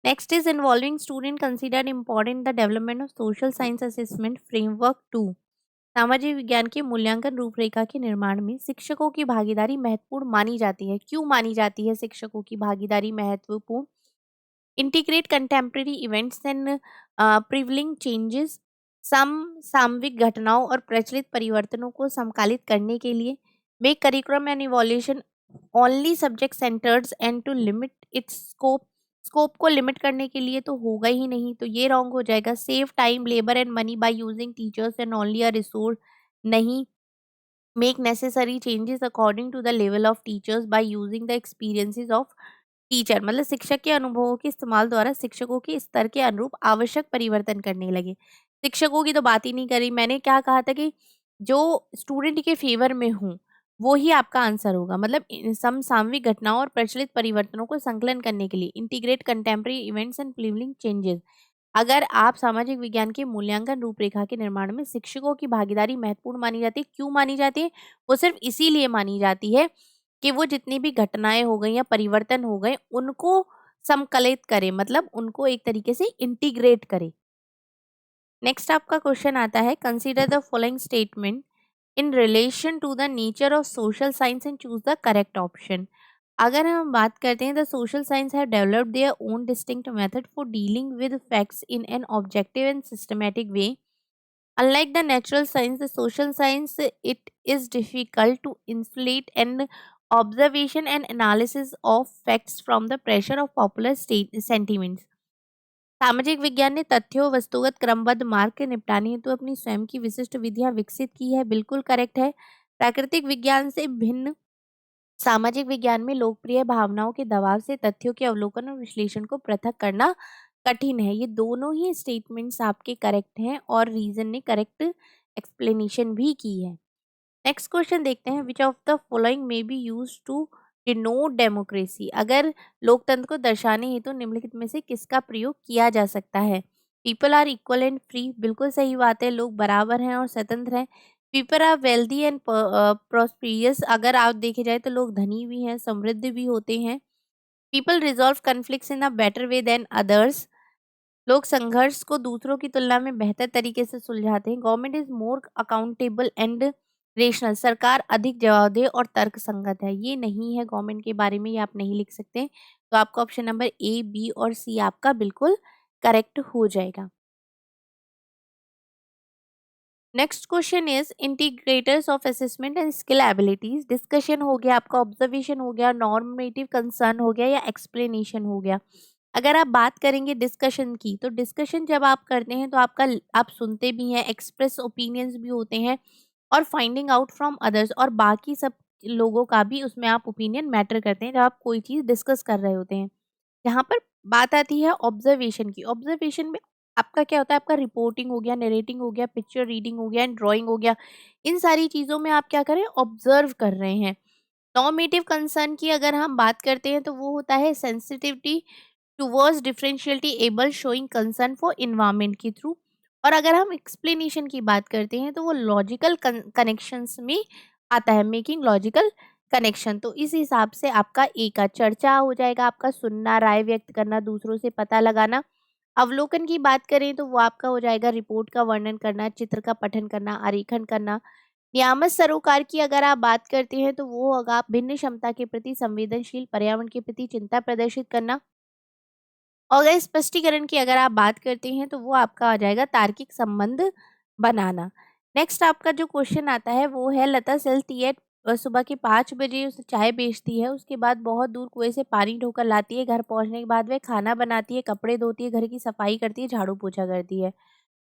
A: Next is involving student considered important the development of social science assessment framework to. सामाजिक विज्ञान के मूल्यांकन रूपरेखा के निर्माण में शिक्षकों की भागीदारी महत्वपूर्ण मानी जाती है। क्यों मानी जाती है शिक्षकों की भागीदारी महत्वपूर्ण? Integrate contemporary events and prevailing changes, सामविक घटनाओं और प्रचलित परिवर्तनों को समकालित करने के लिए। Make curriculum and evolution only subject centred and to limit its scope, scope को लिमिट करने के लिए तो होगा ही नहीं, तो ये रॉन्ग हो जाएगा। Save time labour and money by using teachers and only a resource, नहीं। Make necessary changes according to the level of teachers by using the experiences of teacher, मतलब शिक्षक के अनुभवों के इस्तेमाल द्वारा शिक्षकों के स्तर के अनुरूप आवश्यक परिवर्तन करने लगे। शिक्षकों की तो बात ही नहीं करी, मैंने क्या कहा था कि जो स्टूडेंट के फेवर में हूँ वो ही आपका आंसर होगा। मतलब समसामयिक घटनाओं और प्रचलित परिवर्तनों को संकलन करने के लिए integrate contemporary events and prevailing changes. अगर आप सामाजिक विज्ञान के मूल्यांकन रूपरेखा के निर्माण में शिक्षकों की भागीदारी महत्वपूर्ण मानी जाती है, क्यों मानी जाती है? वो सिर्फ इसीलिए मानी जाती है कि वो जितनी भी घटनाएं हो गई या परिवर्तन हो गए उनको समकलित करे, मतलब उनको एक तरीके से इंटीग्रेट करे। नेक्स्ट आपका क्वेश्चन आता है, consider the following statement in relation to the nature of social science and choose the correct option. अगर हम बात करते हैं, the social science have developed their own distinct method for dealing with facts in an objective and systematic way. Unlike the natural science, the social science, it is difficult to insulate an observation and analysis of facts from the pressure of popular sentiments. सामाजिक विज्ञान ने तथ्यों वस्तुगत क्रमबद्ध मार्ग के निपटाने हेतु अपनी स्वयं की विशिष्ट विधियां विकसित की है, बिल्कुल करेक्ट है। प्राकृतिक विज्ञान से भिन्न सामाजिक विज्ञान में लोकप्रिय भावनाओं के दबाव से तथ्यों के अवलोकन और विश्लेषण को पृथक करना कठिन है। ये दोनों ही स्टेटमेंट्स आपके करेक्ट हैं और रीजन ने करेक्ट एक्सप्लेनेशन भी की है। नेक्स्ट क्वेश्चन देखते हैं, which of the following may be use to denote democracy. अगर लोकतंत्र को दर्शाने हेतु निम्नलिखित में से किसका प्रयोग किया जा सकता है? People are equal and free, बिल्कुल सही बात है, लोग बराबर हैं और स्वतंत्र हैं। People are wealthy and prosperous, अगर आप देखे जाए तो लोग धनी भी हैं, समृद्ध भी होते हैं। People resolve conflicts in a better way than others, लोग संघर्ष को दूसरों की तुलना में बेहतर तरीके से सुलझाते हैं। Government is more accountable and rational, सरकार अधिक जवाबदेह और तर्क संगत है। ये नहीं है गवर्नमेंट के बारे में, ये आप नहीं लिख सकते। तो आपका ऑप्शन नंबर ए, बी और सी आपका बिल्कुल करेक्ट हो जाएगा। Next question is integrators of assessment and skill abilities. Discussion हो गया आपका, ऑब्जर्वेशन हो गया, नॉर्मेटिव कंसर्न हो गया या एक्सप्लेनेशन हो गया। अगर आप बात करेंगे डिस्कशन की, तो डिस्कशन जब आप करते हैं तो आपका आप सुनते भी हैं, एक्सप्रेस ओपिनियंस भी होते हैं और फाइंडिंग आउट फ्रॉम अदर्स और बाकी सब लोगों का भी उसमें आप ओपिनियन मैटर करते हैं जब आप कोई चीज़ डिस्कस कर रहे होते हैं। यहाँ पर बात आती है ऑब्जर्वेशन की। ऑब्जर्वेशन में आपका क्या होता है, आपका रिपोर्टिंग हो गया, नरेटिंग हो गया, पिक्चर रीडिंग हो गया एंड ड्राइंग हो गया। इन सारी चीज़ों में आप क्या करें, ऑब्जर्व कर रहे हैं। नॉर्मेटिव कंसर्न की अगर हम बात करते हैं तो वो होता है sensitivity towards differently able showing concern for environment के थ्रू। और अगर हम एक्सप्लेनेशन की बात करते हैं तो वो लॉजिकल कनेक्शंस में आता है, मेकिंग लॉजिकल कनेक्शन। तो इस हिसाब से आपका ए का चर्चा हो जाएगा, आपका सुनना, राय व्यक्त करना, दूसरों से पता लगाना। अवलोकन की बात करें तो वो आपका हो जाएगा रिपोर्ट का वर्णन करना, चित्र का पठन करना, आरेखन करना। नियामक सरोकार की अगर आप बात करते हैं तो वो होगा आप भिन्न क्षमता के प्रति संवेदनशील, पर्यावरण के प्रति चिंता प्रदर्शित करना। और अगर स्पष्टीकरण की अगर आप बात करते हैं तो वो आपका आ जाएगा तार्किक संबंध बनाना। नेक्स्ट आपका जो क्वेश्चन आता है वो है, लता चलती है सुबह के 5 बजे उसे चाय बेचती है, उसके बाद बहुत दूर कुएं से पानी ढोकर लाती है, घर पहुंचने के बाद वह खाना बनाती है, कपड़े धोती है, घर की सफाई करती है, झाड़ू पोछा करती है।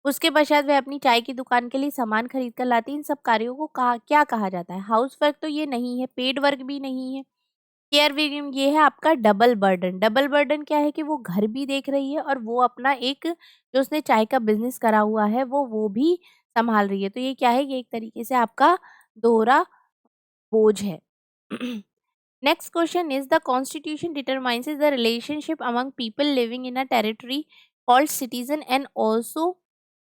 A: उसके पश्चात वह अपनी चाय की दुकान के लिए सामान खरीद कर लाती है। इन सब कार्यों को क्या कहा जाता है? हाउस वर्क तो ये नहीं है, पेड वर्क भी नहीं है, केयर गिविंग ये है आपका डबल बर्डन। डबल बर्डन क्या है कि वो घर भी देख रही है और वो अपना एक जो उसने चाय का बिजनेस करा हुआ है वो भी संभाल रही है। तो ये क्या है? ये एक तरीके से आपका दोहरा बोझ है। Next question is, the constitution determines the relationship among people living in a territory called citizen and also.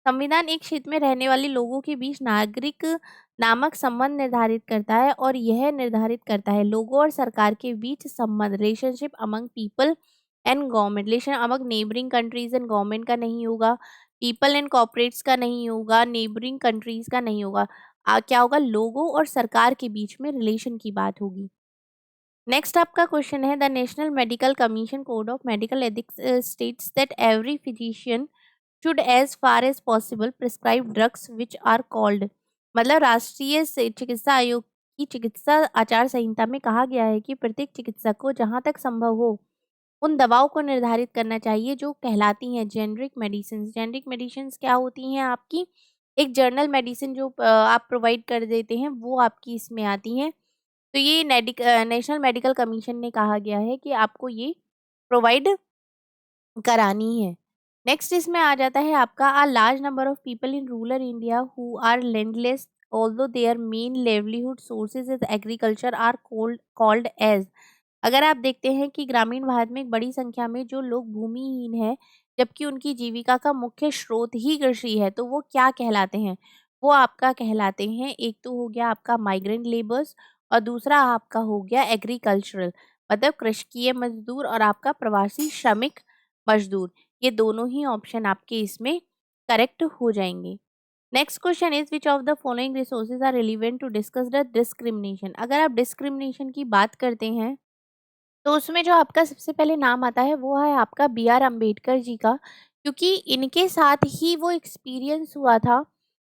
A: संविधान एक क्षेत्र में रहने वाले लोगों के बीच नागरिक नामक संबंध निर्धारित करता है और यह निर्धारित करता है लोगों और सरकार के बीच संबंध, relationship among people and government. Relation among neighbouring countries and government का नहीं होगा, पीपल एंड कॉर्पोरेट्स का नहीं होगा, नेबरिंग कंट्रीज का नहीं होगा। क्या होगा? लोगों और सरकार के बीच में रिलेशन की बात होगी। नेक्स्ट आपका क्वेश्चन है, the national medical commission code of medical ethics states that every physician should as far as possible prescribe drugs which are called. मतलब राष्ट्रीय चिकित्सा आयोग की चिकित्सा आचार संहिता में कहा गया है कि प्रत्येक चिकित्सक को जहां तक संभव हो उन दवाओं को निर्धारित करना चाहिए जो कहलाती हैं जेनरिक मेडिसिन। जेनरिक मेडिसिन क्या होती हैं? आपकी एक जर्नल मेडिसिन जो आप प्रोवाइड कर देते हैं वो आपकी इसमें आती हैं। तो ये नेशनल मेडिकल कमीशन ने कहा गया है कि आपको ये प्रोवाइड करानी है। नेक्स्ट इसमें आ जाता है आपका, a large number of people in rural India who are landless although their main livelihood sources is agriculture are called as. अगर आप देखते हैं कि ग्रामीण भारत में एक बड़ी संख्या में जो लोग भूमिहीन हैं जबकि उनकी जीविका का मुख्य स्रोत ही कृषि है, तो वो क्या कहलाते हैं? वो आपका कहलाते हैं, एक तो हो गया आपका माइग्रेंट लेबर्स और दूसरा आपका हो गया एग्रीकल्चरल, मतलब कृषकीय मजदूर और आपका प्रवासी श्रमिक मजदूर। ये दोनों ही ऑप्शन आपके इसमें करेक्ट हो जाएंगे। Next question is, which of the following resources are relevant to discuss the discrimination. अगर आप डिस्क्रिमिनेशन की बात करते हैं तो उसमें जो आपका सबसे पहले नाम आता है वो है आपका बी आर अम्बेडकर जी का, क्योंकि इनके साथ ही वो एक्सपीरियंस हुआ था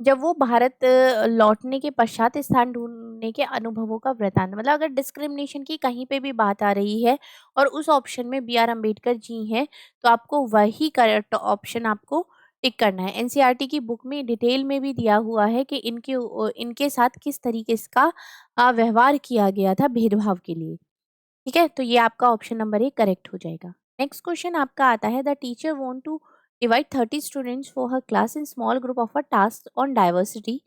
A: जब वो भारत लौटने के पश्चात स्थान ढूंढने के अनुभवों का वृतांत। मतलब अगर डिस्क्रिमिनेशन की कहीं पे भी बात आ रही है और उस ऑप्शन में बी आर अम्बेडकर जी हैं तो आपको वही करेक्ट ऑप्शन आपको टिक करना है। एनसीईआरटी की बुक में डिटेल में भी दिया हुआ है कि इनके साथ किस तरीके का व्यवहार किया गया था भेदभाव के लिए। ठीक है, तो ये आपका ऑप्शन नंबर ए करेक्ट हो जाएगा। नेक्स्ट क्वेश्चन आपका आता है, the teacher want to divide 30 students for her class in small group of a task on diversity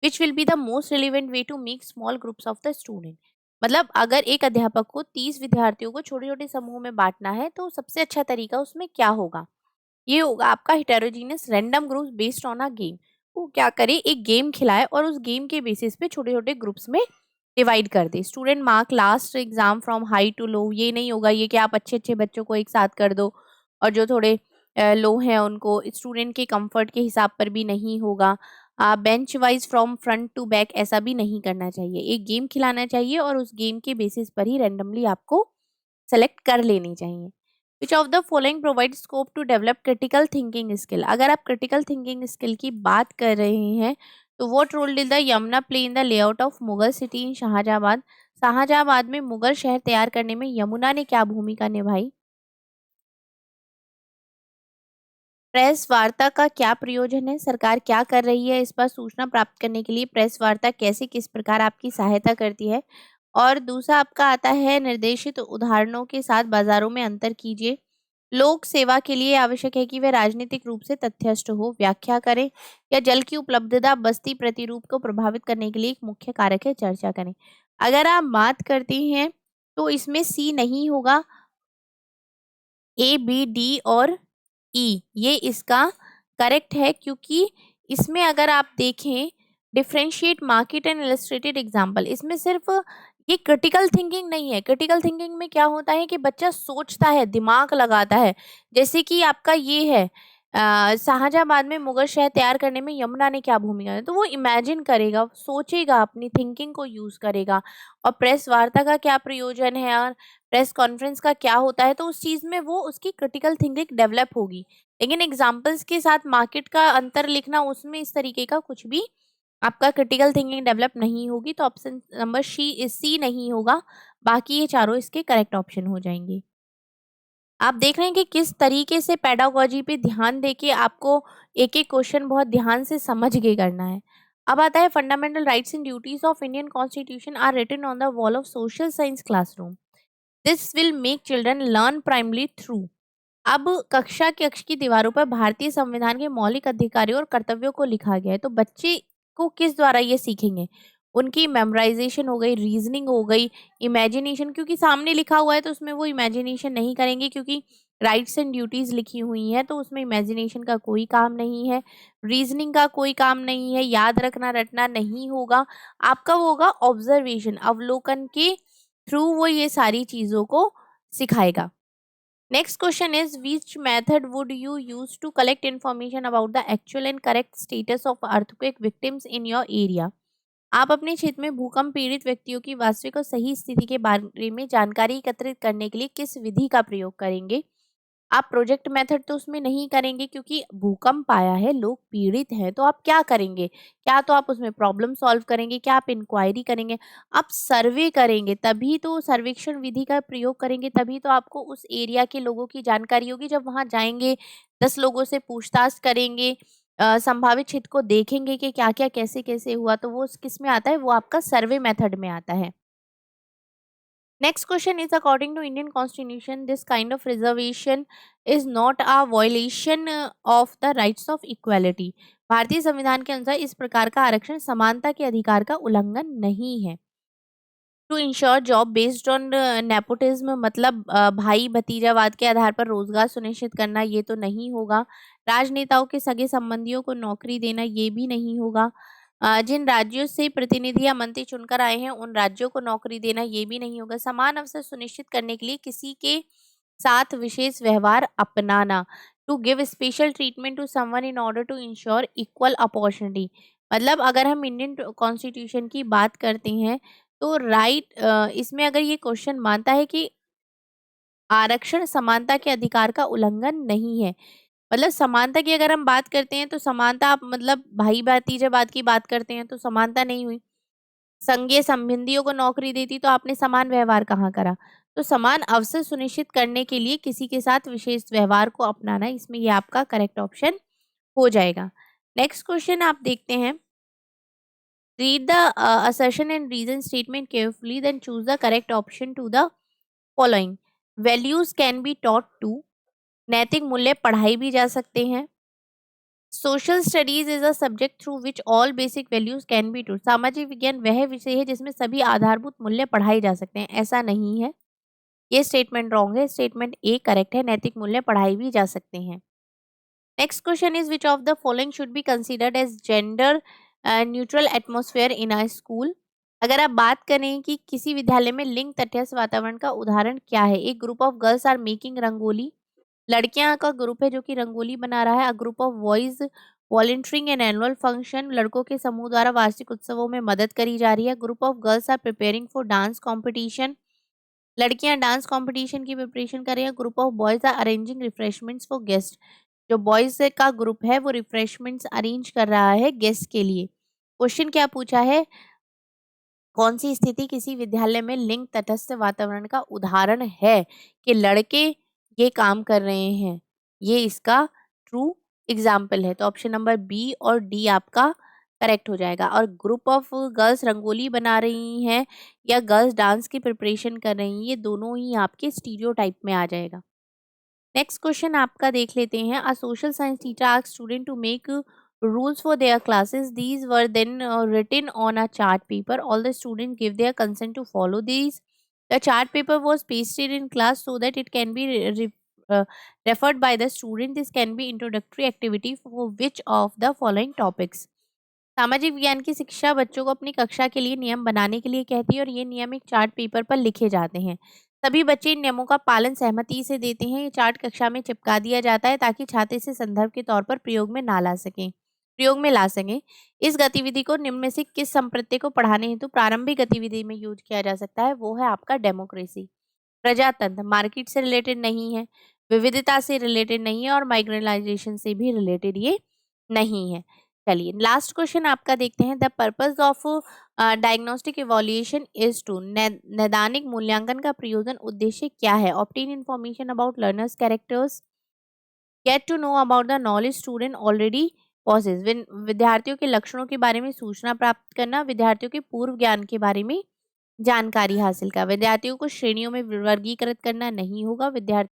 A: which will be the most relevant way to make small groups of the student. मतलब अगर एक अध्यापक को 30 विद्यार्थियों को छोटे छोटे समूह में बांटना है तो सबसे अच्छा तरीका उसमें क्या होगा? ये होगा आपका heterogeneous random groups based on a game. वो क्या करे, एक गेम खिलाए और उस गेम के बेसिस पे छोटे छोटे ग्रुप्स में डिवाइड कर दे। Student mark last exam from high to low, ये नहीं होगा ये कि आप अच्छे अच्छे बच्चों को एक साथ कर दो और जो थोड़े लो हैं उनको स्टूडेंट के कंफर्ट के हिसाब पर भी नहीं होगा। Bench wise from front to back ऐसा भी नहीं करना चाहिए। एक गेम खिलाना चाहिए और उस गेम के बेसिस पर ही रैंडमली आपको सेलेक्ट कर लेनी चाहिए। Which of the following provide scope to develop critical thinking skill. अगर आप क्रिटिकल थिंकिंग स्किल की बात कर रहे हैं तो what role did the Yamuna play in the layout of Mughal city in Shahjahanabad. Shahjahanabad में मुगल शहर तैयार करने में यमुना ने क्या भूमिका निभाई? प्रेस वार्ता का क्या प्रयोजन है? सरकार क्या कर रही है इस पर सूचना प्राप्त करने के लिए? प्रेस वार्ता कैसे किस प्रकार आपकी सहायता करती है? और दूसरा आपका आता है, निर्देशित उदाहरणों के साथ बाजारों में अंतर कीजिए। लोक सेवा के लिए आवश्यक है कि वे राजनीतिक रूप से तथ्यस्थ हो, व्याख्या करें। या जल की उपलब्धता बस्ती प्रतिरूप को प्रभावित करने के लिए एक मुख्य कारक है, चर्चा करें। अगर आप बात करते हैं तो इसमें सी नहीं होगा, ए बी डी और ई ये इसका करेक्ट है, क्योंकि इसमें अगर आप देखें differentiate market and illustrated example. इसमें सिर्फ ये क्रिटिकल थिंकिंग नहीं है। क्रिटिकल थिंकिंग में क्या होता है कि बच्चा सोचता है, दिमाग लगाता है। जैसे कि आपका ये है शाहजहाबाद में मुगल शहर तैयार करने में यमुना ने क्या भूमिका है, तो वो इमेजिन करेगा, सोचेगा, अपनी थिंकिंग को यूज करेगा। और प्रेस वार्ता का क्या प्रयोजन है और प्रेस कॉन्फ्रेंस का क्या होता है, तो उस चीज में वो उसकी क्रिटिकल थिंकिंग डेवलप होगी। लेकिन एग्जाम्पल्स के साथ मार्केट का अंतर लिखना, उसमें इस तरीके का कुछ भी आपका क्रिटिकल थिंकिंग डेवलप नहीं होगी। तो ऑप्शन नंबर सी नहीं होगा। बाकी ये चारों इसके करेक्ट ऑप्शन हो जाएंगे। आप देख रहे हैं कि किस तरीके से पेडागोजी पे ध्यान देके आपको एक एक क्वेश्चन बहुत ध्यान से समझ के करना है। अब आता है fundamental rights and duties of Indian constitution are written on the wall of social science classroom. This will make children learn primarily through. अब कक्षा के कक्ष की दीवारों पर भारतीय संविधान के मौलिक अधिकारों और कर्तव्यों को लिखा गया है। तो बच्चे को किस द्वारा ये सीखेंगे? उनकी मेमोराइजेशन हो गई, रीजनिंग हो गई, इमेजिनेशन, क्योंकि सामने लिखा हुआ है तो उसमें वो इमेजिनेशन नहीं करेंगे, क्योंकि राइट्स एंड ड्यूटीज लिखी हुई हैं तो उसमें इमेजिनेशन का कोई काम नहीं है, रीजनिंग का कोई काम नहीं है, याद रखना रटना नहीं होगा। आपका वो होगा ऑब्जर्वेशन, अवलोकन के थ्रू वो ये सारी चीजों को सिखाएगा। Next question is, which method would you use to collect information about the actual and correct status of earthquake victims in your area? आप अपने क्षेत्र में भूकंप पीड़ित व्यक्तियों की वास्तविक और सही स्थिति के बारे में जानकारी एकत्रित करने के लिए किस विधि का प्रयोग करेंगे? आप प्रोजेक्ट मेथड तो उसमें नहीं करेंगे, क्योंकि भूकंप आया है, लोग पीड़ित हैं, तो आप क्या करेंगे? क्या तो आप उसमें प्रॉब्लम सॉल्व करेंगे, क्या आप इंक्वायरी करेंगे? आप सर्वे करेंगे, तभी तो सर्वेक्षण विधि का प्रयोग करेंगे, तभी तो आपको उस एरिया के लोगों की जानकारी होगी। जब वहां जाएंगे, 10 लोगों से पूछताछ करेंगे, संभावित क्षेत्र को देखेंगे कि क्या क्या कैसे कैसे हुआ, तो वो किस में आता है? वो आपका सर्वे मेथड में आता है। Next question is, according to Indian Constitution, this kind of reservation is not a violation of the rights of equality. भारतीय संविधान के अनुसार इस प्रकार का आरक्षण समानता के अधिकार का उल्लंघन नहीं है। To ensure job based on nepotism, मतलब भाई भतीजावाद के आधार पर रोजगार सुनिश्चित करना, ये तो नहीं होगा। राजनेताओं के सगे संबंधियों को नौकरी देना, ये भी नहीं होगा। जिन राज्यों से प्रतिनिधि या मंत्री चुनकर आए हैं उन राज्यों को नौकरी देना, ये भी नहीं होगा। समान अवसर सुनिश्चित करने के लिए किसी के साथ विशेष व्यवहार अपनाना, to give special treatment to someone in order to ensure equal opportunity. मतलब अगर हम इंडियन कॉन्स्टिट्यूशन की बात करते हैं तो राइट, इसमें अगर ये क्वेश्चन मानता है कि आरक्षण समानता के अधिकार का उल्लंघन नहीं है, मतलब समानता की अगर हम बात करते हैं तो समानता, आप मतलब भाई भतीजावाद की बात करते हैं तो समानता नहीं हुई। संघीय संबंधियों को नौकरी देती तो आपने समान व्यवहार कहाँ करा? तो समान अवसर सुनिश्चित करने के लिए किसी के साथ विशेष व्यवहार को अपनाना, इसमें ये आपका करेक्ट ऑप्शन हो जाएगा। नेक्स्ट क्वेश्चन आप देखते हैं। Read the assertion and reason statement carefully, then choose the correct option to the following. Values can be taught to. नैतिक मूल्य पढ़ाई भी जा सकते हैं। Social studies is a subject through which all basic values can be to. सामाजिक विज्ञान वह विषय है जिसमें सभी आधारभूत मूल्य पढ़ाए जा सकते हैं, ऐसा नहीं है। ये स्टेटमेंट रॉन्ग है। स्टेटमेंट ए करेक्ट है, नैतिक मूल्य पढ़ाई भी जा सकते हैं। Next question is, which of the following should be considered age gender neutral atmosphere in a school. अगर आप बात करें कि किसी विद्यालय में लिंग तटस्थ वातावरण का उदाहरण क्या है? एक group of girls are making rangoli, लड़कियां का ग्रुप है जो कि रंगोली बना रहा है। A group of boys volunteering an annual function, लड़कों के समूह द्वारा वार्षिक उत्सवों में मदद करी जा रही है। Group of girls are preparing for dance competition, लड़कियां डांस कॉम्पिटिशन की प्रिपरेशन कर रही है। Group of boys are arranging refreshments for guest, जो बॉयज का ग्रुप है वो रिफ्रेशमेंट्स अरेंज कर रहा है गेस्ट के लिए। क्वेश्चन क्या पूछा है? कौन सी स्थिति किसी विद्यालय में लिंग तटस्थ वातावरण का उदाहरण है कि लड़के ये काम कर रहे हैं? ये इसका ट्रू एग्जाम्पल है। तो ऑप्शन नंबर बी और डी आपका करेक्ट हो जाएगा। और ग्रुप ऑफ गर्ल्स रंगोली बना रही हैं या गर्ल्स डांस की प्रिपरेशन कर रही हैं, ये दोनों ही आपके स्टीरियोटाइप में आ जाएगा। नेक्स्ट क्वेश्चन आपका देख लेते हैं। A social science teacher asked student to make rules for their classes. These were then written on a chart paper. All the students give their consent to follow these. The chart paper was pasted in class so that it can be uh, referred by the student. This can be introductory activity for which of the following topics? सामाजिक विज्ञान की शिक्षा बच्चों को अपनी कक्षा के लिए नियम बनाने के लिए कहती है और ये नियम एक चार्ट पेपर पर लिखे जाते हैं। सभी बच्चे इन नियमों का पालन सहमति से देते हैं। ये चार्ट कक्षा में चिपका दिया जाता है ताकि छात्र इसे संदर्भ के तौर पर प्रयोग में ला सकें। इस गतिविधि को निम्न में से किस संप्रत्ति को पढ़ाने हेतु प्रारंभिक गतिविधि में यूज किया जा सकता है? वो है आपका डेमोक्रेसी। प्रजातंत्र मार्केट से रिलेटेड नहीं है, विविधता से रिलेटेड नहीं है और माइग्रेलाइजेशन से भी रिलेटेड ये नहीं है। चलिए लास्ट क्वेश्चन आपका देखते हैं। The purpose of diagnostic evaluation is to, नैदानिक मूल्यांकन का प्रयोजन उद्देश्य क्या है? Obtain information about learners characters, get to know about the knowledge student already possess, विद्यार्थियों के लक्षणों के बारे में सूचना प्राप्त करना, विद्यार्थियों के पूर्व ज्ञान के बारे में जानकारी हासिल का, विद्यार्थियों को श्रेणियों में वर्गीकृत करना नहीं होगा, विद्यार्थी